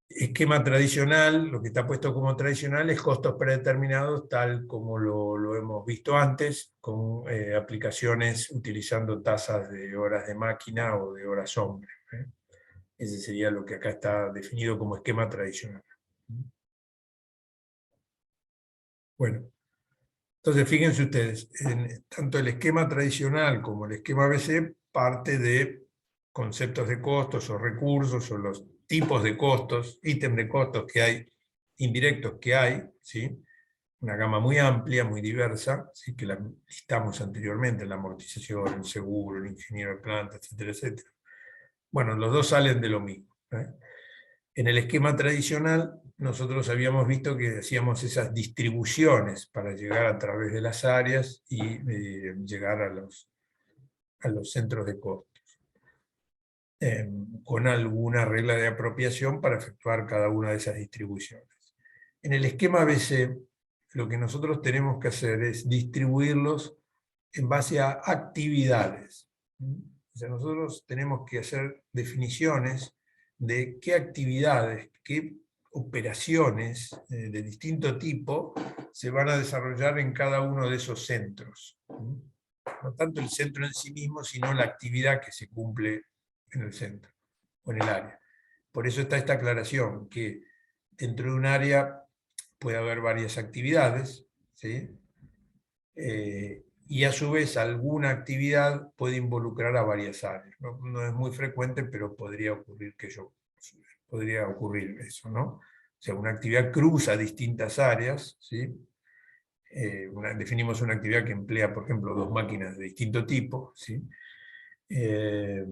Esquema tradicional, lo que está puesto como tradicional es costos predeterminados, tal como lo hemos visto antes, con aplicaciones utilizando tasas de horas de máquina o de horas hombre. Ese sería lo que acá está definido como esquema tradicional. Bueno, entonces fíjense ustedes, tanto el esquema tradicional como el esquema ABC parte de conceptos de costos o recursos o los tipos de costos, ítems de costos que hay, indirectos que hay, ¿sí? Una gama muy amplia, muy diversa, ¿sí? Que la listamos anteriormente, la amortización, el seguro, el ingeniero de planta, etcétera, etcétera. Bueno, los dos salen de lo mismo. En el esquema tradicional, nosotros habíamos visto que hacíamos esas distribuciones para llegar a través de las áreas y llegar a los centros de costos, con alguna regla de apropiación para efectuar cada una de esas distribuciones. En el esquema ABC, lo que nosotros tenemos que hacer es distribuirlos en base a actividades. O sea, nosotros tenemos que hacer definiciones de qué actividades, qué operaciones de distinto tipo se van a desarrollar en cada uno de esos centros. No tanto el centro en sí mismo, sino la actividad que se cumple en el centro o en el área. Por eso está esta aclaración, que dentro de un área puede haber varias actividades, ¿sí? Y a su vez alguna actividad puede involucrar a varias áreas. No es muy frecuente, pero podría ocurrir eso, ¿no? O sea, una actividad cruza distintas áreas, ¿sí? Definimos una actividad que emplea, por ejemplo, dos máquinas de distinto tipo, ¿sí? Es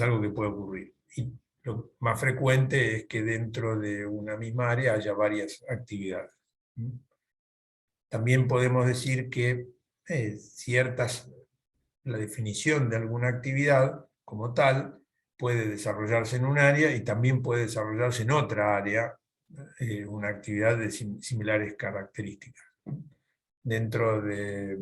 algo que puede ocurrir. Y lo más frecuente es que dentro de una misma área haya varias actividades. También podemos decir que la definición de alguna actividad como tal puede desarrollarse en un área y también puede desarrollarse en otra área, una actividad de similares características. Dentro de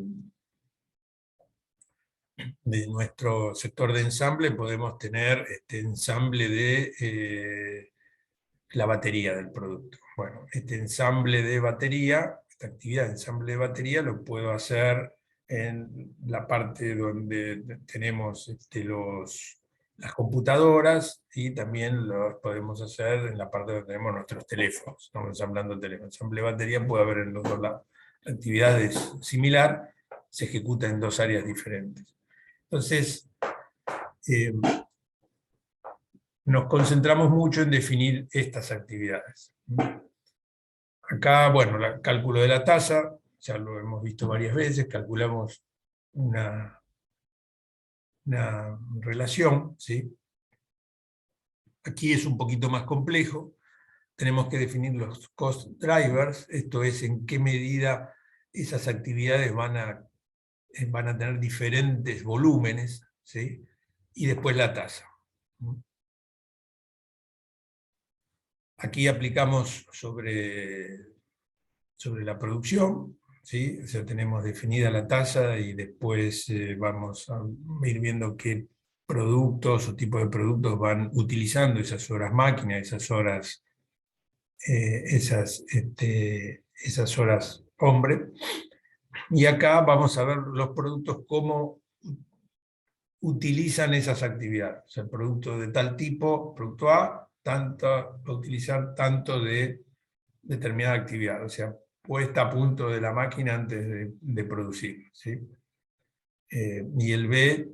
nuestro sector de ensamble podemos tener este ensamble de la batería del producto. Bueno, este ensamble de batería, esta actividad de ensamble de batería lo puedo hacer en la parte donde tenemos las computadoras, y también lo podemos hacer en la parte donde tenemos nuestros teléfonos. Estamos ensamblando el teléfono. Ensamble de batería puede haber en los dos lados. La actividad es similar, se ejecuta en dos áreas diferentes. Entonces, nos concentramos mucho en definir estas actividades. Acá, bueno, el cálculo de la tasa, ya lo hemos visto varias veces, calculamos una relación, ¿sí? Aquí es un poquito más complejo, tenemos que definir los cost drivers, esto es en qué medida esas actividades van a tener diferentes volúmenes, ¿sí? Y después la tasa. Aquí aplicamos sobre la producción, ¿sí? O sea, tenemos definida la tasa y después vamos a ir viendo qué productos o tipos de productos van utilizando esas horas máquina, esas horas, esas horas hombre. Y acá vamos a ver los productos cómo utilizan esas actividades. O sea, el producto de tal tipo, producto A, va a utilizar tanto de determinada actividad, o sea, puesta a punto de la máquina antes de producir, ¿sí? Y el B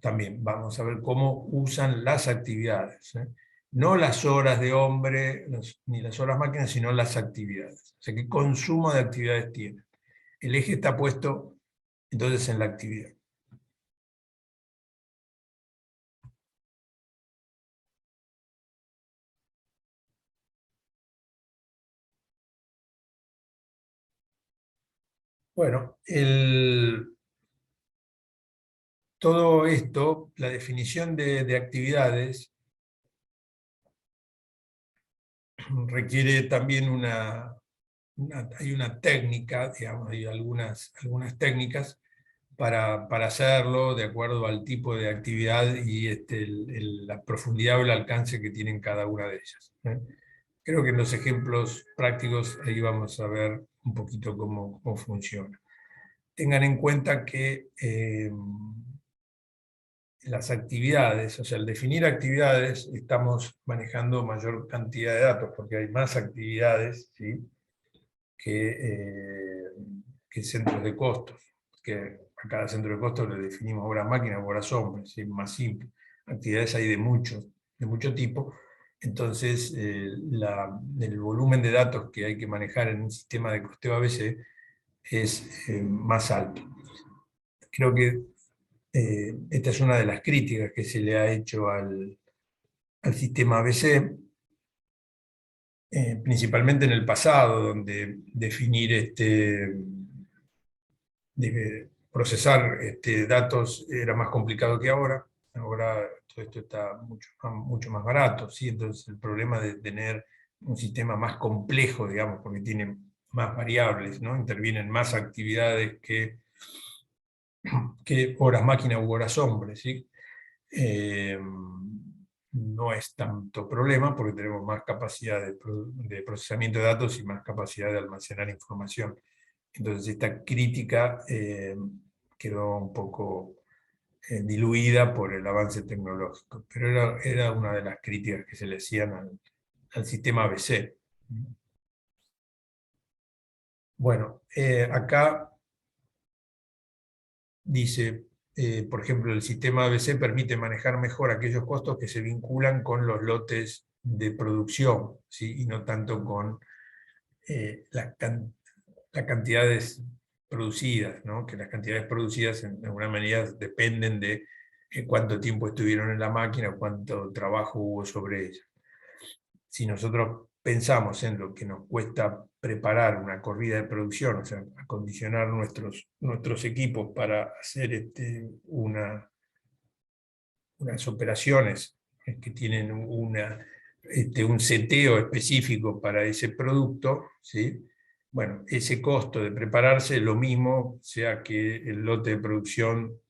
también, vamos a ver cómo usan las actividades, ¿eh? No las horas de hombre, ni las horas máquinas, sino las actividades. O sea, qué consumo de actividades tiene. El eje está puesto entonces en la actividad. Bueno, todo esto, la definición de actividades, requiere también hay una técnica, digamos, hay algunas técnicas para hacerlo de acuerdo al tipo de actividad y la profundidad o el alcance que tienen cada una de ellas, ¿eh? Creo que en los ejemplos prácticos ahí vamos a ver un poquito cómo funciona. Tengan en cuenta que las actividades, o sea, al definir actividades, estamos manejando mayor cantidad de datos, porque hay más actividades, ¿sí?, que centros de costos, que a cada centro de costos le definimos horas máquinas o horas hombres, ¿sí?, más simple. Actividades hay de mucho tipo, entonces el volumen de datos que hay que manejar en un sistema de costeo ABC es más alto. Creo que esta es una de las críticas que se le ha hecho al sistema ABC, principalmente en el pasado, donde definir procesar datos era más complicado que ahora. Ahora todo esto está mucho más barato, ¿sí? Entonces el problema de tener un sistema más complejo, digamos, porque tiene más variables, ¿no? Intervienen más actividades que horas máquina u horas hombre, ¿sí? No es tanto problema porque tenemos más capacidad de procesamiento de datos y más capacidad de almacenar información. Entonces esta crítica quedó un poco diluida por el avance tecnológico, pero era una de las críticas que se le hacían al sistema ABC. Bueno, acá dice, por ejemplo, el sistema ABC permite manejar mejor aquellos costos que se vinculan con los lotes de producción, ¿sí?, y no tanto con las cantidades producidas, ¿no?, que las cantidades producidas en alguna medida dependen de cuánto tiempo estuvieron en la máquina, cuánto trabajo hubo sobre ella. Si nosotros pensamos en lo que nos cuesta preparar una corrida de producción, o sea, acondicionar nuestros equipos para hacer unas operaciones que tienen un seteo específico para ese producto, ¿sí? Bueno, ese costo de prepararse es lo mismo, sea que el lote de producción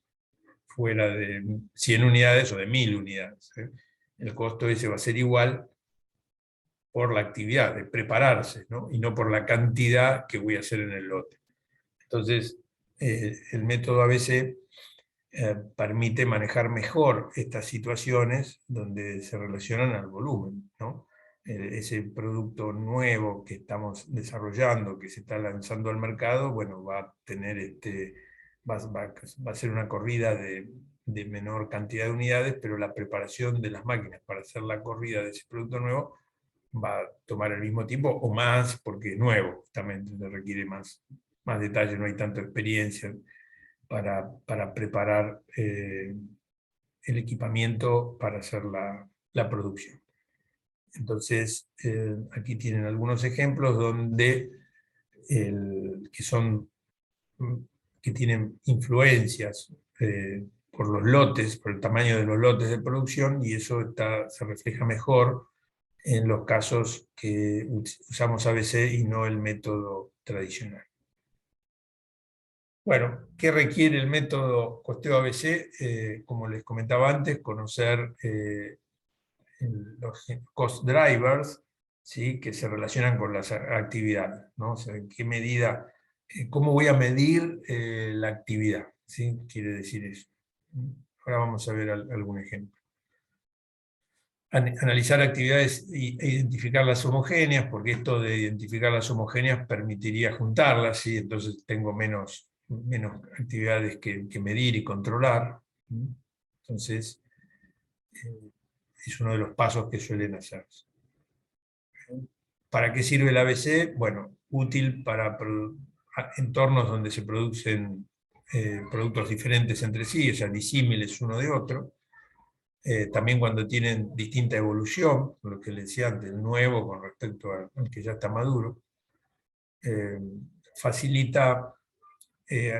fuera de 100 unidades o de 1000 unidades, ¿eh? El costo ese va a ser igual por la actividad de prepararse, ¿no?, y no por la cantidad que voy a hacer en el lote. Entonces, el método ABC permite manejar mejor estas situaciones donde se relacionan al volumen, ¿no? Ese producto nuevo que estamos desarrollando, que se está lanzando al mercado, bueno, va a tener va a ser una corrida de menor cantidad de unidades, pero la preparación de las máquinas para hacer la corrida de ese producto nuevo va a tomar el mismo tiempo o más, porque es nuevo, justamente, requiere más detalle, no hay tanta experiencia para preparar el equipamiento para hacer la producción. Entonces, aquí tienen algunos ejemplos donde que tienen influencias por los lotes, por el tamaño de los lotes de producción, y eso se refleja mejor en los casos que usamos ABC y no el método tradicional. Bueno, ¿qué requiere el método costeo ABC? Como les comentaba antes, conocer los cost drivers, ¿sí?, que se relacionan con las actividades, ¿no? O sea, en qué medida, cómo voy a medir la actividad, ¿sí? Quiere decir eso. Ahora vamos a ver algún ejemplo. Analizar actividades e identificar las homogéneas, porque esto de identificar las homogéneas permitiría juntarlas, ¿sí? Entonces tengo menos actividades que medir y controlar. Entonces, es uno de los pasos que suelen hacerse. ¿Para qué sirve el ABC? Bueno, útil para entornos donde se producen productos diferentes entre sí, o sea, disímiles uno de otro. También cuando tienen distinta evolución, lo que les decía antes, el nuevo con respecto al que ya está maduro. Facilita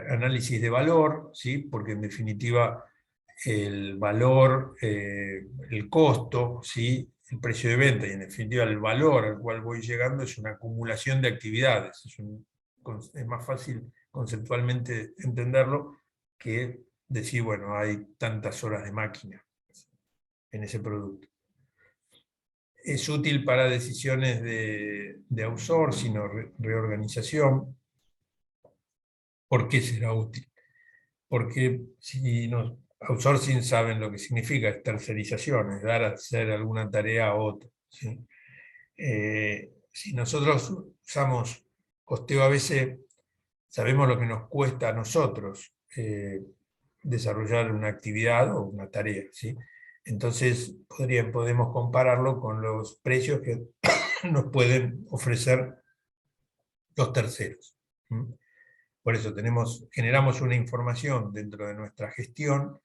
análisis de valor, ¿sí? Porque en definitiva el valor, el costo, ¿sí?, el precio de venta y en definitiva el valor al cual voy llegando es una acumulación de actividades. Es más fácil conceptualmente entenderlo que decir, bueno, hay tantas horas de máquina en ese producto. Es útil para decisiones de outsourcing o reorganización. ¿Por qué será útil? Porque si outsourcing saben lo que significa, es tercerización, es dar a hacer alguna tarea a otro, ¿sí? Si nosotros usamos costeo ABC, sabemos lo que nos cuesta a nosotros desarrollar una actividad o una tarea, ¿sí? Entonces podemos compararlo con los precios que nos pueden ofrecer los terceros. Por eso generamos una información dentro de nuestra gestión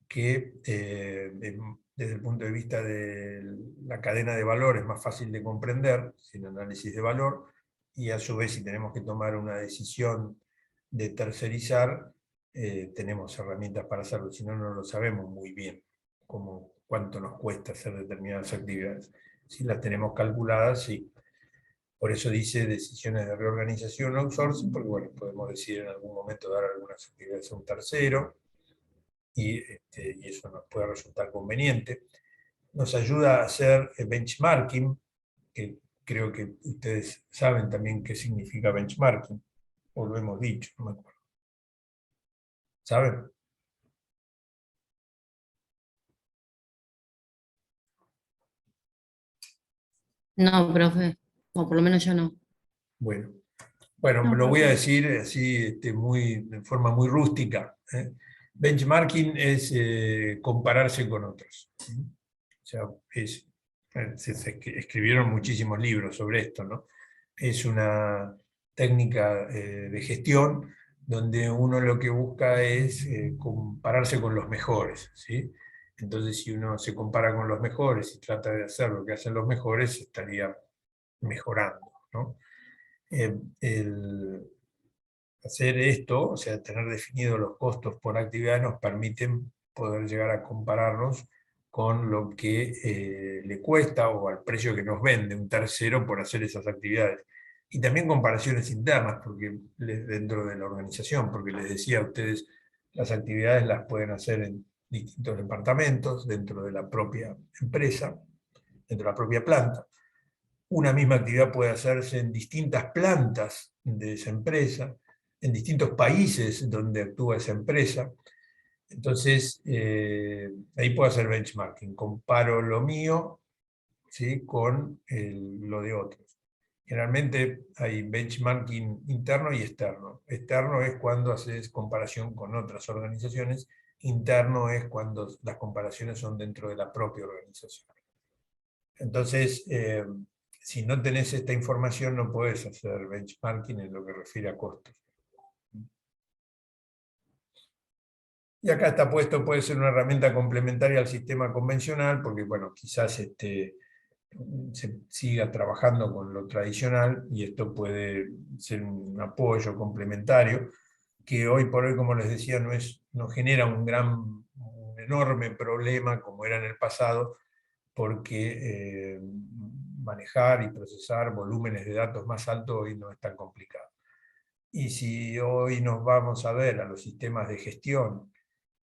que desde el punto de vista de la cadena de valor es más fácil de comprender, sin análisis de valor, y a su vez si tenemos que tomar una decisión de tercerizar, tenemos herramientas para hacerlo, si no, no lo sabemos muy bien, cuánto nos cuesta hacer determinadas actividades. Si las tenemos calculadas, sí. Por eso dice decisiones de reorganización o outsourcing, porque bueno, podemos decidir en algún momento dar algunas actividades a un tercero, y eso nos puede resultar conveniente. Nos ayuda a hacer benchmarking, que creo que ustedes saben también qué significa benchmarking, o lo hemos dicho, no me acuerdo. ¿Saben?
No, profe, o por lo menos yo no.
Bueno,
No,
lo voy a
profe.
decir así de forma muy rústica. Benchmarking es compararse con otros. O sea, se escribieron muchísimos libros sobre esto, ¿no? Es una técnica de gestión donde uno lo que busca es compararse con los mejores, ¿sí? Entonces, si uno se compara con los mejores y trata de hacer lo que hacen los mejores, estaría mejorando, ¿no? El hacer esto, o sea, tener definidos los costos por actividad, nos permiten poder llegar a compararnos con lo que le cuesta o al precio que nos vende un tercero por hacer esas actividades. Y también comparaciones internas dentro de la organización, porque les decía a ustedes, las actividades las pueden hacer en distintos departamentos, dentro de la propia empresa, dentro de la propia planta. Una misma actividad puede hacerse en distintas plantas de esa empresa, en distintos países donde actúa esa empresa. Entonces, ahí puedo hacer benchmarking. Comparo lo mío, ¿sí?, con lo de otros. Generalmente hay benchmarking interno y externo. Externo es cuando haces comparación con otras organizaciones. Interno es cuando las comparaciones son dentro de la propia organización. Entonces, si no tenés esta información, no podés hacer benchmarking en lo que refiere a costos. Y acá está puesto, puede ser una herramienta complementaria al sistema convencional, porque bueno, quizás se siga trabajando con lo tradicional, y esto puede ser un apoyo complementario, que hoy por hoy, como les decía, no genera un enorme problema como era en el pasado, porque manejar y procesar volúmenes de datos más altos hoy no es tan complicado. Y si hoy nos vamos a ver a los sistemas de gestión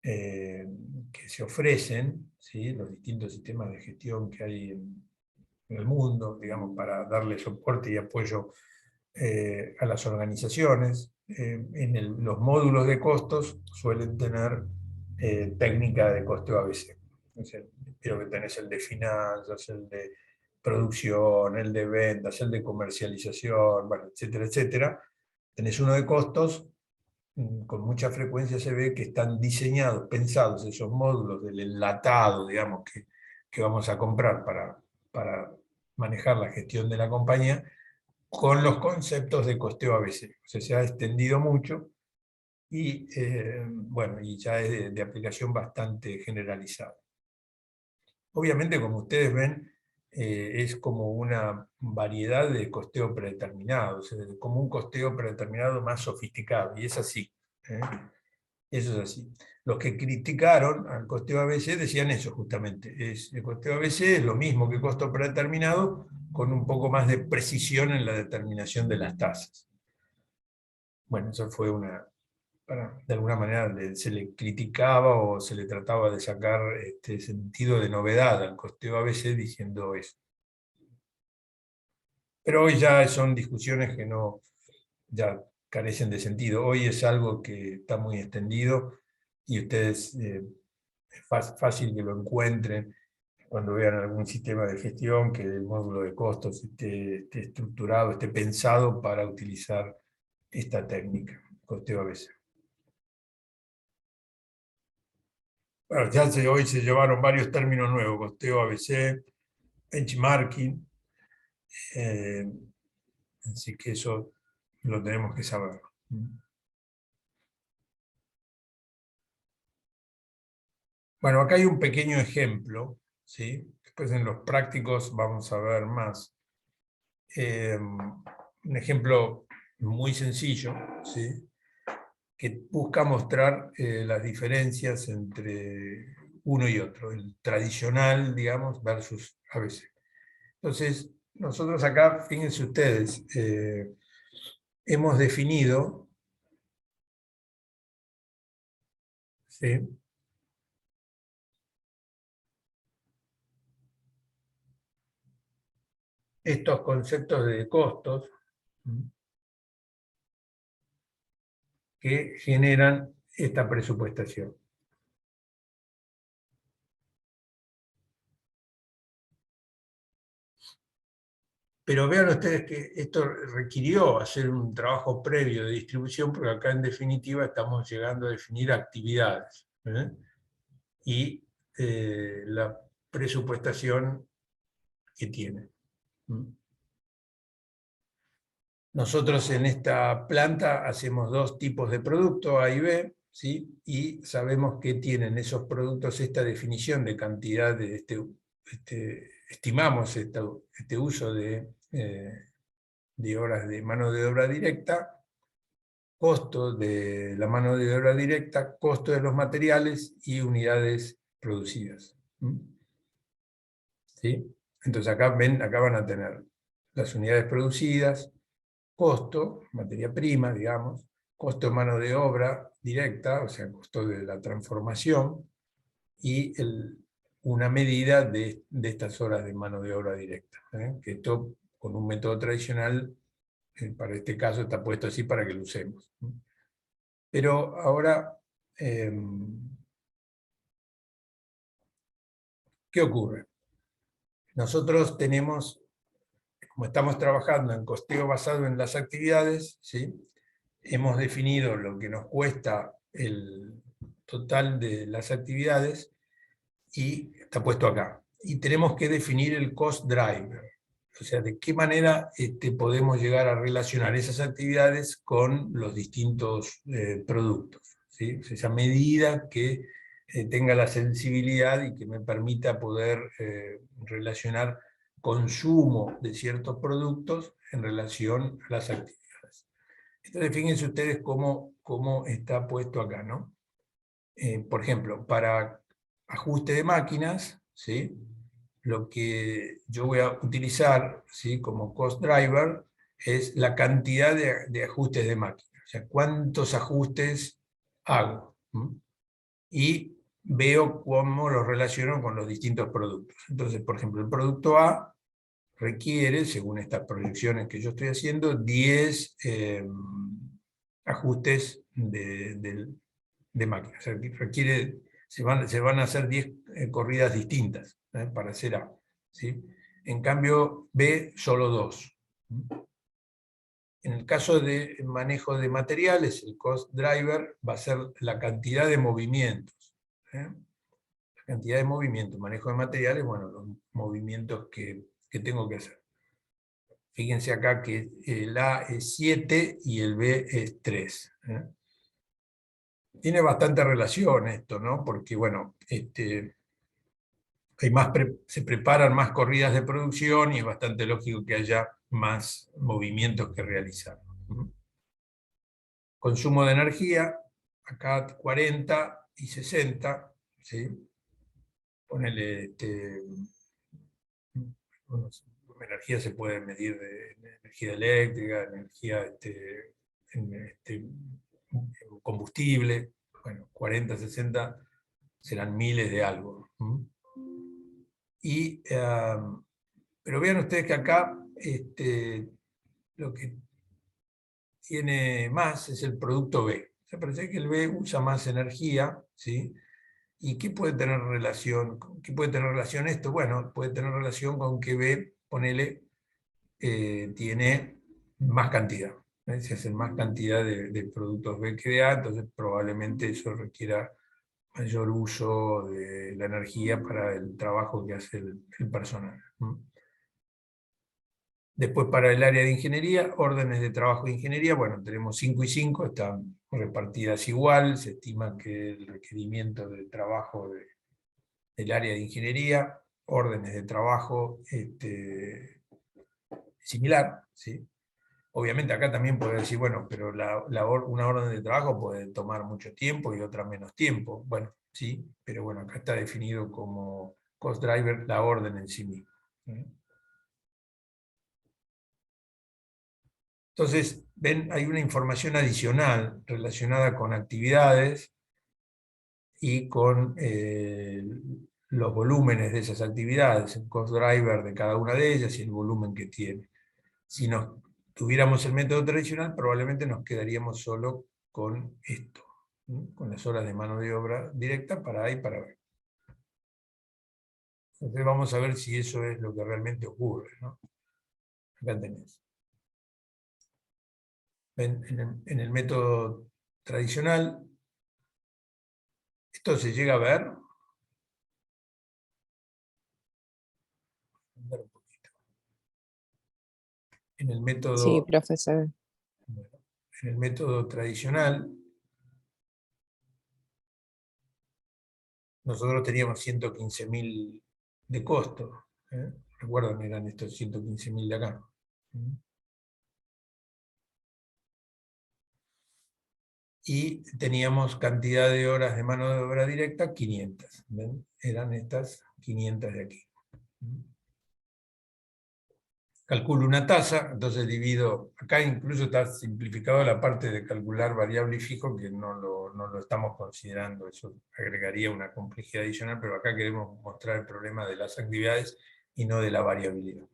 que se ofrecen, ¿sí? Los distintos sistemas de gestión que hay en el mundo, digamos, para darle soporte y apoyo a las organizaciones, los módulos de costos suelen tener técnica de costeo ABC. O sea, creo que tenés el de finanzas, el de producción, el de ventas, el de comercialización, bueno, etcétera, etcétera. Tenés uno de costos, con mucha frecuencia se ve que están diseñados, pensados esos módulos del enlatado, digamos, que vamos a comprar para manejar la gestión de la compañía, con los conceptos de costeo ABC. O sea, se ha extendido mucho y, bueno, y ya es de aplicación bastante generalizada. Obviamente, como ustedes ven, es como una variedad de costeo predeterminado, o sea, como un costeo predeterminado más sofisticado, y es así. Eso es así. Los que criticaron al costeo ABC decían eso justamente. El costeo ABC es lo mismo que costo predeterminado, con un poco más de precisión en la determinación de las tasas. Bueno, eso fue de alguna manera se le criticaba o se le trataba de sacar este sentido de novedad al costeo ABC diciendo eso. Pero hoy ya son discusiones que no, ya carecen de sentido. Hoy es algo que está muy extendido y ustedes es fácil que lo encuentren cuando vean algún sistema de gestión, que el módulo de costos esté estructurado, esté pensado para utilizar esta técnica, costeo ABC. Bueno, hoy se llevaron varios términos nuevos, costeo ABC, benchmarking, así que eso lo tenemos que saber. Bueno, acá hay un pequeño ejemplo, ¿sí? Después en los prácticos vamos a ver más. Un ejemplo muy sencillo, ¿sí? Que busca mostrar las diferencias entre uno y otro, el tradicional, digamos, versus ABC. Entonces, nosotros acá, fíjense ustedes, hemos definido, ¿sí?, estos conceptos de costos que generan esta presupuestación. Pero vean ustedes que esto requirió hacer un trabajo previo de distribución, porque acá en definitiva estamos llegando a definir actividades. Y la presupuestación que tiene. Nosotros en esta planta hacemos dos tipos de productos, A y B, ¿sí? Y sabemos que tienen esos productos esta definición de cantidad de estimamos este uso de horas de mano de obra directa, costo de la mano de obra directa, costo de los materiales y unidades producidas. ¿Sí? Entonces acá ven, acá van a tener las unidades producidas, costo, materia prima, digamos, costo de mano de obra directa, o sea, costo de la transformación, y una medida de estas horas de mano de obra directa. Que esto, con un método tradicional, para este caso está puesto así para que lo usemos. Pero ahora, ¿qué ocurre? Nosotros tenemos, como estamos trabajando en costeo basado en las actividades, ¿sí?, hemos definido lo que nos cuesta el total de las actividades y está puesto acá. Y tenemos que definir el cost driver, o sea, de qué manera podemos llegar a relacionar esas actividades con los distintos productos, ¿sí? Esa medida que tenga la sensibilidad y que me permita poder relacionar consumo de ciertos productos en relación a las actividades. Entonces, fíjense ustedes cómo está puesto acá, ¿no? Por ejemplo, para ajuste de máquinas, ¿sí?, lo que yo voy a utilizar, ¿sí?, como cost driver es la cantidad de ajustes de máquina. O sea, cuántos ajustes hago. Y veo cómo los relaciono con los distintos productos. Entonces, por ejemplo, el producto A requiere, según estas proyecciones que yo estoy haciendo, 10 ajustes de máquina. O sea, requiere, se van a hacer 10 corridas distintas para hacer A, ¿sí? En cambio, B, solo 2. En el caso de manejo de materiales, el cost driver va a ser la cantidad de movimientos. La cantidad de movimientos. Manejo de materiales, bueno, los movimientos que tengo que hacer. Fíjense acá que el A es 7 y el B es 3. Tiene bastante relación esto, ¿no? Porque, bueno, se preparan más corridas de producción y es bastante lógico que haya más movimientos que realizar. Consumo de energía, acá 40 y 60, ¿sí? Ponele, bueno, energía se puede medir de energía eléctrica, energía en combustible, bueno, 40, 60 serán miles de algo. Pero vean ustedes que acá lo que tiene más es el producto B. O sea, parece que el B usa más energía, ¿sí? ¿Y qué puede tener relación? ¿Qué puede tener relación esto? Bueno, puede tener relación con que B, ponele, tiene más cantidad. Se hacen más cantidad de productos B que de A, entonces probablemente eso requiera mayor uso de la energía para el trabajo que hace el personal. Después para el área de ingeniería, órdenes de trabajo de ingeniería, bueno, tenemos 5 y 5, están repartidas igual, se estima que el requerimiento de trabajo del área de ingeniería, órdenes de trabajo similar, ¿sí? Obviamente acá también puede decir, bueno, pero una orden de trabajo puede tomar mucho tiempo y otra menos tiempo. Bueno, sí, pero bueno, acá está definido como cost driver la orden en sí misma. Entonces, ven, hay una información adicional relacionada con actividades y con los volúmenes de esas actividades, el cost driver de cada una de ellas y el volumen que tiene. Si nos tuviéramos el método tradicional, probablemente nos quedaríamos solo con esto, ¿sí? Con las horas de mano de obra directa para A y para B. Entonces vamos a ver si eso es lo que realmente ocurre, ¿no? Acá tenés. Ven, en el método tradicional, esto se llega a ver. Un poquito. En el
Sí,
método,
profesor.
en el método tradicional, nosotros teníamos 115.000 de costo. Recuerdan, eran estos 115.000 de acá. Y teníamos cantidad de horas de mano de obra directa, 500. ¿Ven? Eran estas 500 de aquí. Calculo una tasa, entonces divido, acá incluso está simplificado la parte de calcular variable y fijo, que no lo estamos considerando, eso agregaría una complejidad adicional, pero acá queremos mostrar el problema de las actividades y no de la variabilidad.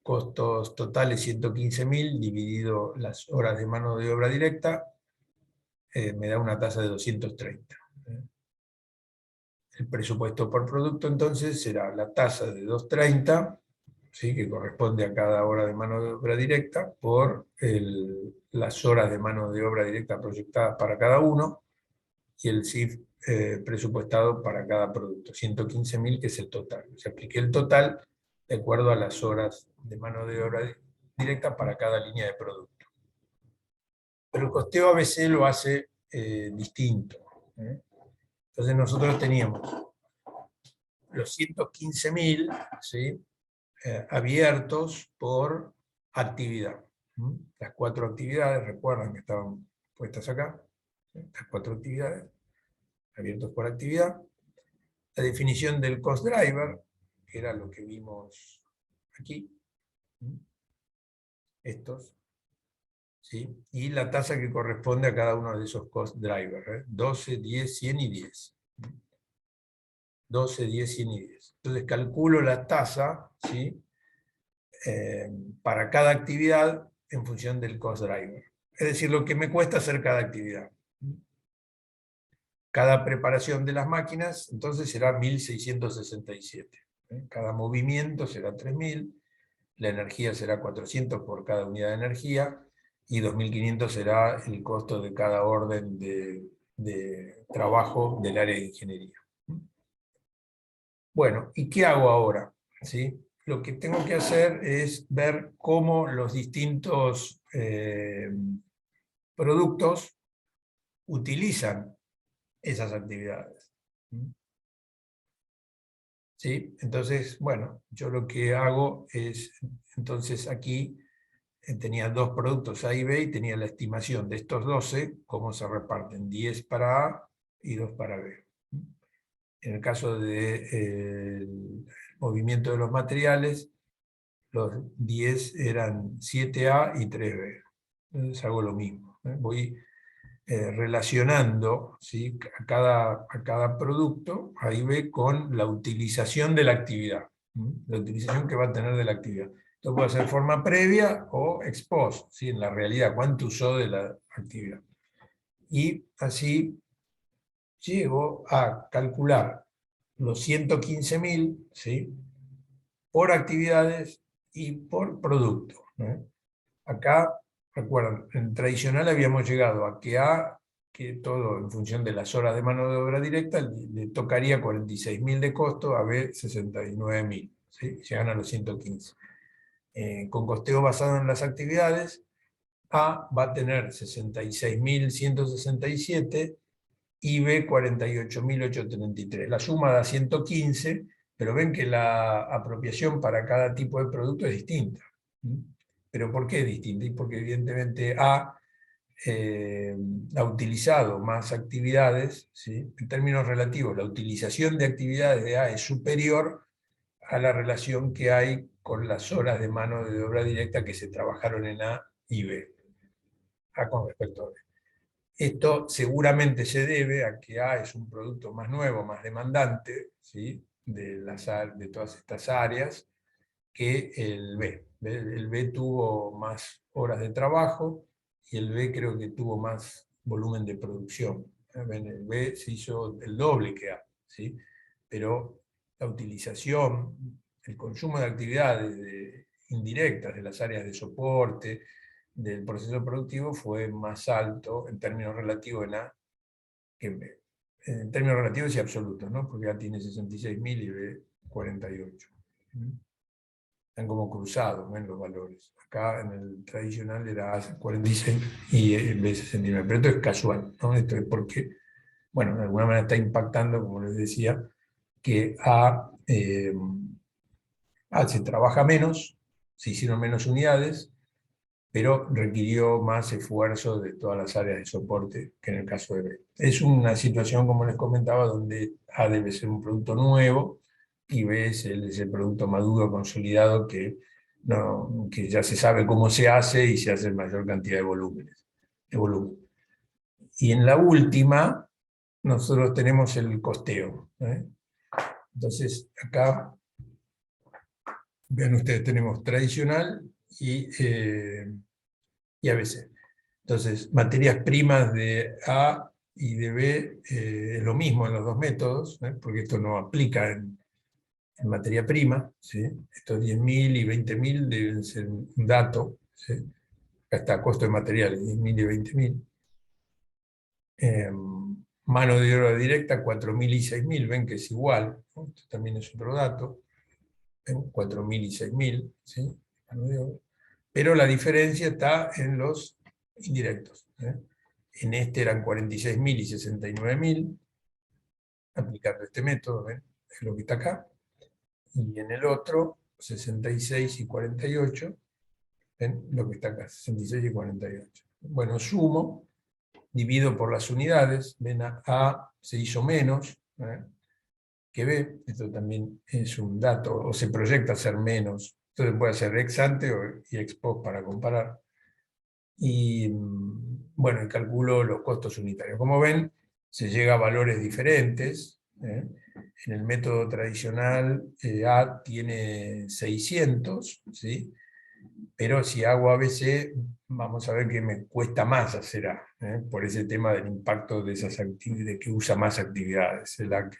Costos totales 115.000 dividido las horas de mano de obra directa, me da una tasa de 230. El presupuesto por producto entonces será la tasa de 230, ¿sí?, que corresponde a cada hora de mano de obra directa, por las horas de mano de obra directa proyectadas para cada uno, y el CIF presupuestado para cada producto, 115.000, que es el total. Se aplique el total de acuerdo a las horas de mano de obra directa para cada línea de producto. Pero el costeo ABC lo hace distinto. Entonces nosotros teníamos los 115.000, ¿sí?, abiertos por actividad. Las 4 actividades, recuerdan que estaban puestas acá, las 4 actividades, abiertos por actividad, la definición del cost driver, que era lo que vimos aquí, estos, ¿sí? Y la tasa que corresponde a cada uno de esos cost drivers, 12, 10, 100 y 10. 12, 10, 100 y 10. Entonces calculo la tasa, ¿sí? Para cada actividad en función del cost driver. Es decir, lo que me cuesta hacer cada actividad. Cada preparación de las máquinas, entonces será 1667. Cada movimiento será 3000, la energía será 400 por cada unidad de energía, y 2500 será el costo de cada orden de trabajo del área de ingeniería. Bueno, ¿y qué hago ahora? ¿Sí? Lo que tengo que hacer es ver cómo los distintos productos utilizan esas actividades. ¿Sí? Entonces, bueno, yo lo que hago es, entonces aquí tenía dos productos A y B y tenía la estimación de estos 12, cómo se reparten, 10 para A y 2 para B. En el caso del movimiento de los materiales, los 10 eran 7A y 3B. Entonces hago lo mismo. Voy relacionando, ¿sí?, a cada producto, A y B, con la utilización de la actividad. La utilización que va a tener de la actividad. Esto puede ser forma previa o ex post, ¿sí?, en la realidad, cuánto usó de la actividad. Y así llego a calcular los 115.000, ¿sí?, por actividades y por producto. Acá, recuerdan, en tradicional habíamos llegado a que todo en función de las horas de mano de obra directa, le tocaría 46.000 de costo, a B 69.000, ¿sí? Llegan a los 115. Con costeo basado en las actividades, A va a tener 66.167 y B 48.833. La suma da 115, pero ven que la apropiación para cada tipo de producto es distinta. ¿Pero por qué es distinta? Y porque evidentemente A ha utilizado más actividades, ¿sí? En términos relativos, la utilización de actividades de A es superior a la relación que hay con las horas de mano de obra directa que se trabajaron en A y B. A con respecto a B. Esto seguramente se debe a que A es un producto más nuevo, más demandante, ¿sí?, de todas estas áreas, que el B. El B tuvo más horas de trabajo y el B creo que tuvo más volumen de producción. El B se hizo el doble que A, ¿sí? Pero la utilización, el consumo de actividades indirectas de las áreas de soporte, del proceso productivo, fue más alto en términos relativos en A que en B. En términos relativos y absolutos, ¿no? Porque A tiene 66.000 y B 48. Están como cruzados, ¿ven?, los valores. Acá en el tradicional era A 46 y B 69. Pero esto es casual, ¿no? Esto es porque, bueno, de alguna manera está impactando, como les decía, que A se trabaja menos, se hicieron menos unidades, pero requirió más esfuerzo de todas las áreas de soporte que en el caso de B. Es una situación, como les comentaba, donde A debe ser un producto nuevo y B es el producto maduro, consolidado, que ya se sabe cómo se hace y se hace en mayor cantidad de volumen. Y en la última, nosotros tenemos el costeo. Entonces, acá, vean ustedes, tenemos tradicional y ABC. Entonces, materias primas de A y de B es lo mismo en los dos métodos, porque esto no aplica en materia prima, ¿sí? Estos 10.000 y 20.000 deben ser un dato, ¿sí? Acá está costo de materiales, 10.000 y 20.000. Mano de obra directa, 4.000 y 6.000, ven que es igual, ¿no? Esto también es otro dato, ¿ven? 4.000 y 6.000, ¿sí? Mano de obra. Pero la diferencia está en los indirectos. En este eran 46.000 y 69.000, aplicando este método, ¿ven? Es lo que está acá. Y en el otro, 66 y 48, ¿ven? Lo que está acá, 66 y 48. Bueno, sumo, divido por las unidades, ven, A se hizo menos, que B. Esto también es un dato, o se proyecta ser menos. Entonces puede ser ex ante y ex post para comparar. Y bueno, y calculo los costos unitarios. Como ven, se llega a valores diferentes. En el método tradicional, A tiene 600, ¿sí? Pero si hago ABC, vamos a ver que me cuesta más hacer A, por ese tema del impacto de esas actividades, de que usa más actividades, el A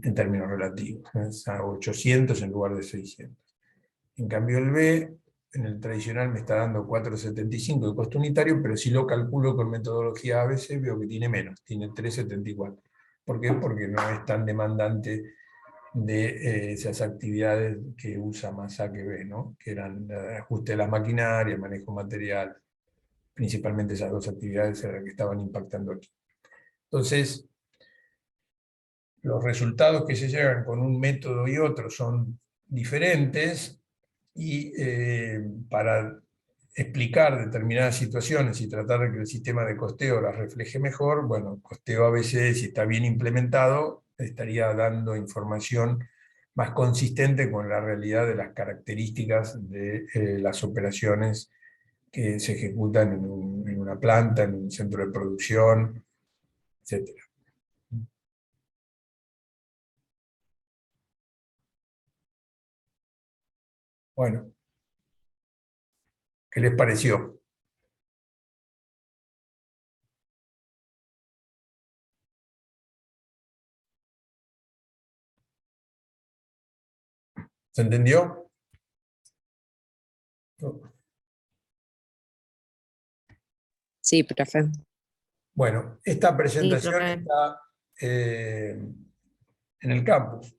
en términos relativos. Es a 800 en lugar de 600. En cambio el B, en el tradicional me está dando 4,75 de costo unitario, pero si lo calculo con metodología ABC, veo que tiene menos, tiene 3,74. ¿Por qué? Porque no es tan demandante de esas actividades que usa más A que B, ¿no? Que eran ajuste de las maquinarias, manejo material, principalmente esas dos actividades eran las que estaban impactando aquí. Entonces, los resultados que se llegan con un método y otro son diferentes, y para explicar determinadas situaciones y tratar de que el sistema de costeo las refleje mejor, bueno, costeo ABC, si está bien implementado, estaría dando información más consistente con la realidad de las características de las operaciones que se ejecutan en una planta, en un centro de producción, etc. Bueno, ¿qué les pareció? ¿Se entendió?
Sí, profe.
Bueno, esta presentación
profe.
está en el campus,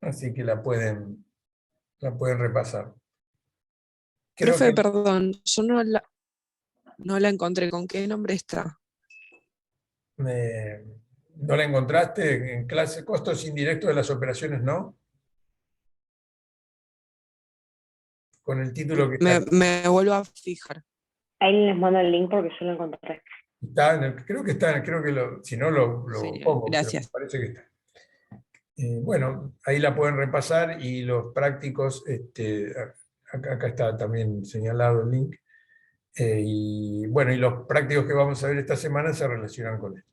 así que la pueden repasar. Creo
Profe,
que
perdón, yo no la encontré. ¿Con qué nombre está?
no la encontraste en clase, costos indirectos de las operaciones, ¿no? Con el título que
Me vuelvo a fijar.
Ahí les mando el link porque yo lo encontré.
creo que está, si no lo
Genial,
pongo, pero me
gracias.
parece que está. Bueno, ahí la pueden repasar y los prácticos, acá está también señalado el link. Y bueno, y los prácticos que vamos a ver esta semana se relacionan con esto.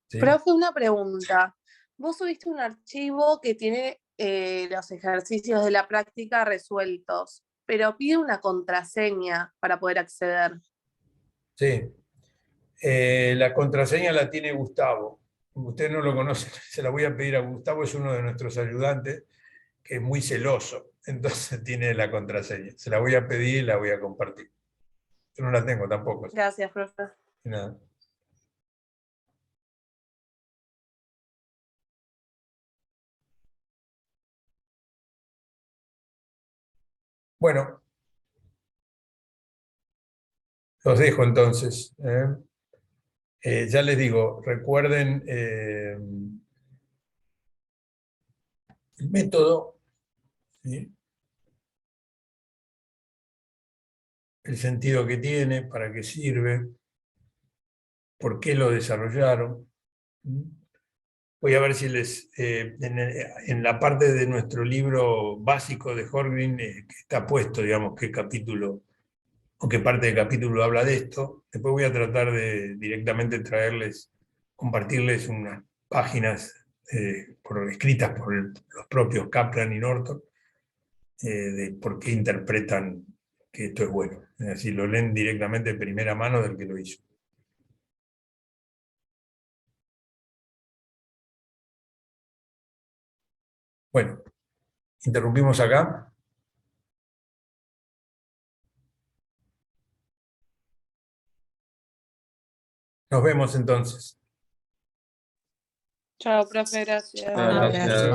¿Sí?
Profe, una pregunta. Vos subiste un archivo que tiene los ejercicios de la práctica resueltos, pero pide una contraseña para poder acceder.
Sí. La contraseña la tiene Gustavo. Usted no lo conoce, se la voy a pedir a Gustavo, es uno de nuestros ayudantes, que es muy celoso, entonces tiene la contraseña. Se la voy a pedir y la voy a compartir. Yo no la tengo tampoco.
Gracias, profe.
Nada. Bueno, los dejo entonces. Ya les digo, recuerden el método, ¿sí? El sentido que tiene, para qué sirve, por qué lo desarrollaron. Voy a ver si en la parte de nuestro libro básico de Horkheimer, que está puesto, digamos, qué capítulo o qué parte del capítulo habla de esto. Después voy a tratar de directamente compartirles unas páginas escritas por los propios Kaplan y Norton, de por qué interpretan que esto es bueno. Es decir, lo leen directamente de primera mano del que lo hizo. Bueno, interrumpimos acá. Nos vemos entonces.
Chao, profe, gracias.
Gracias.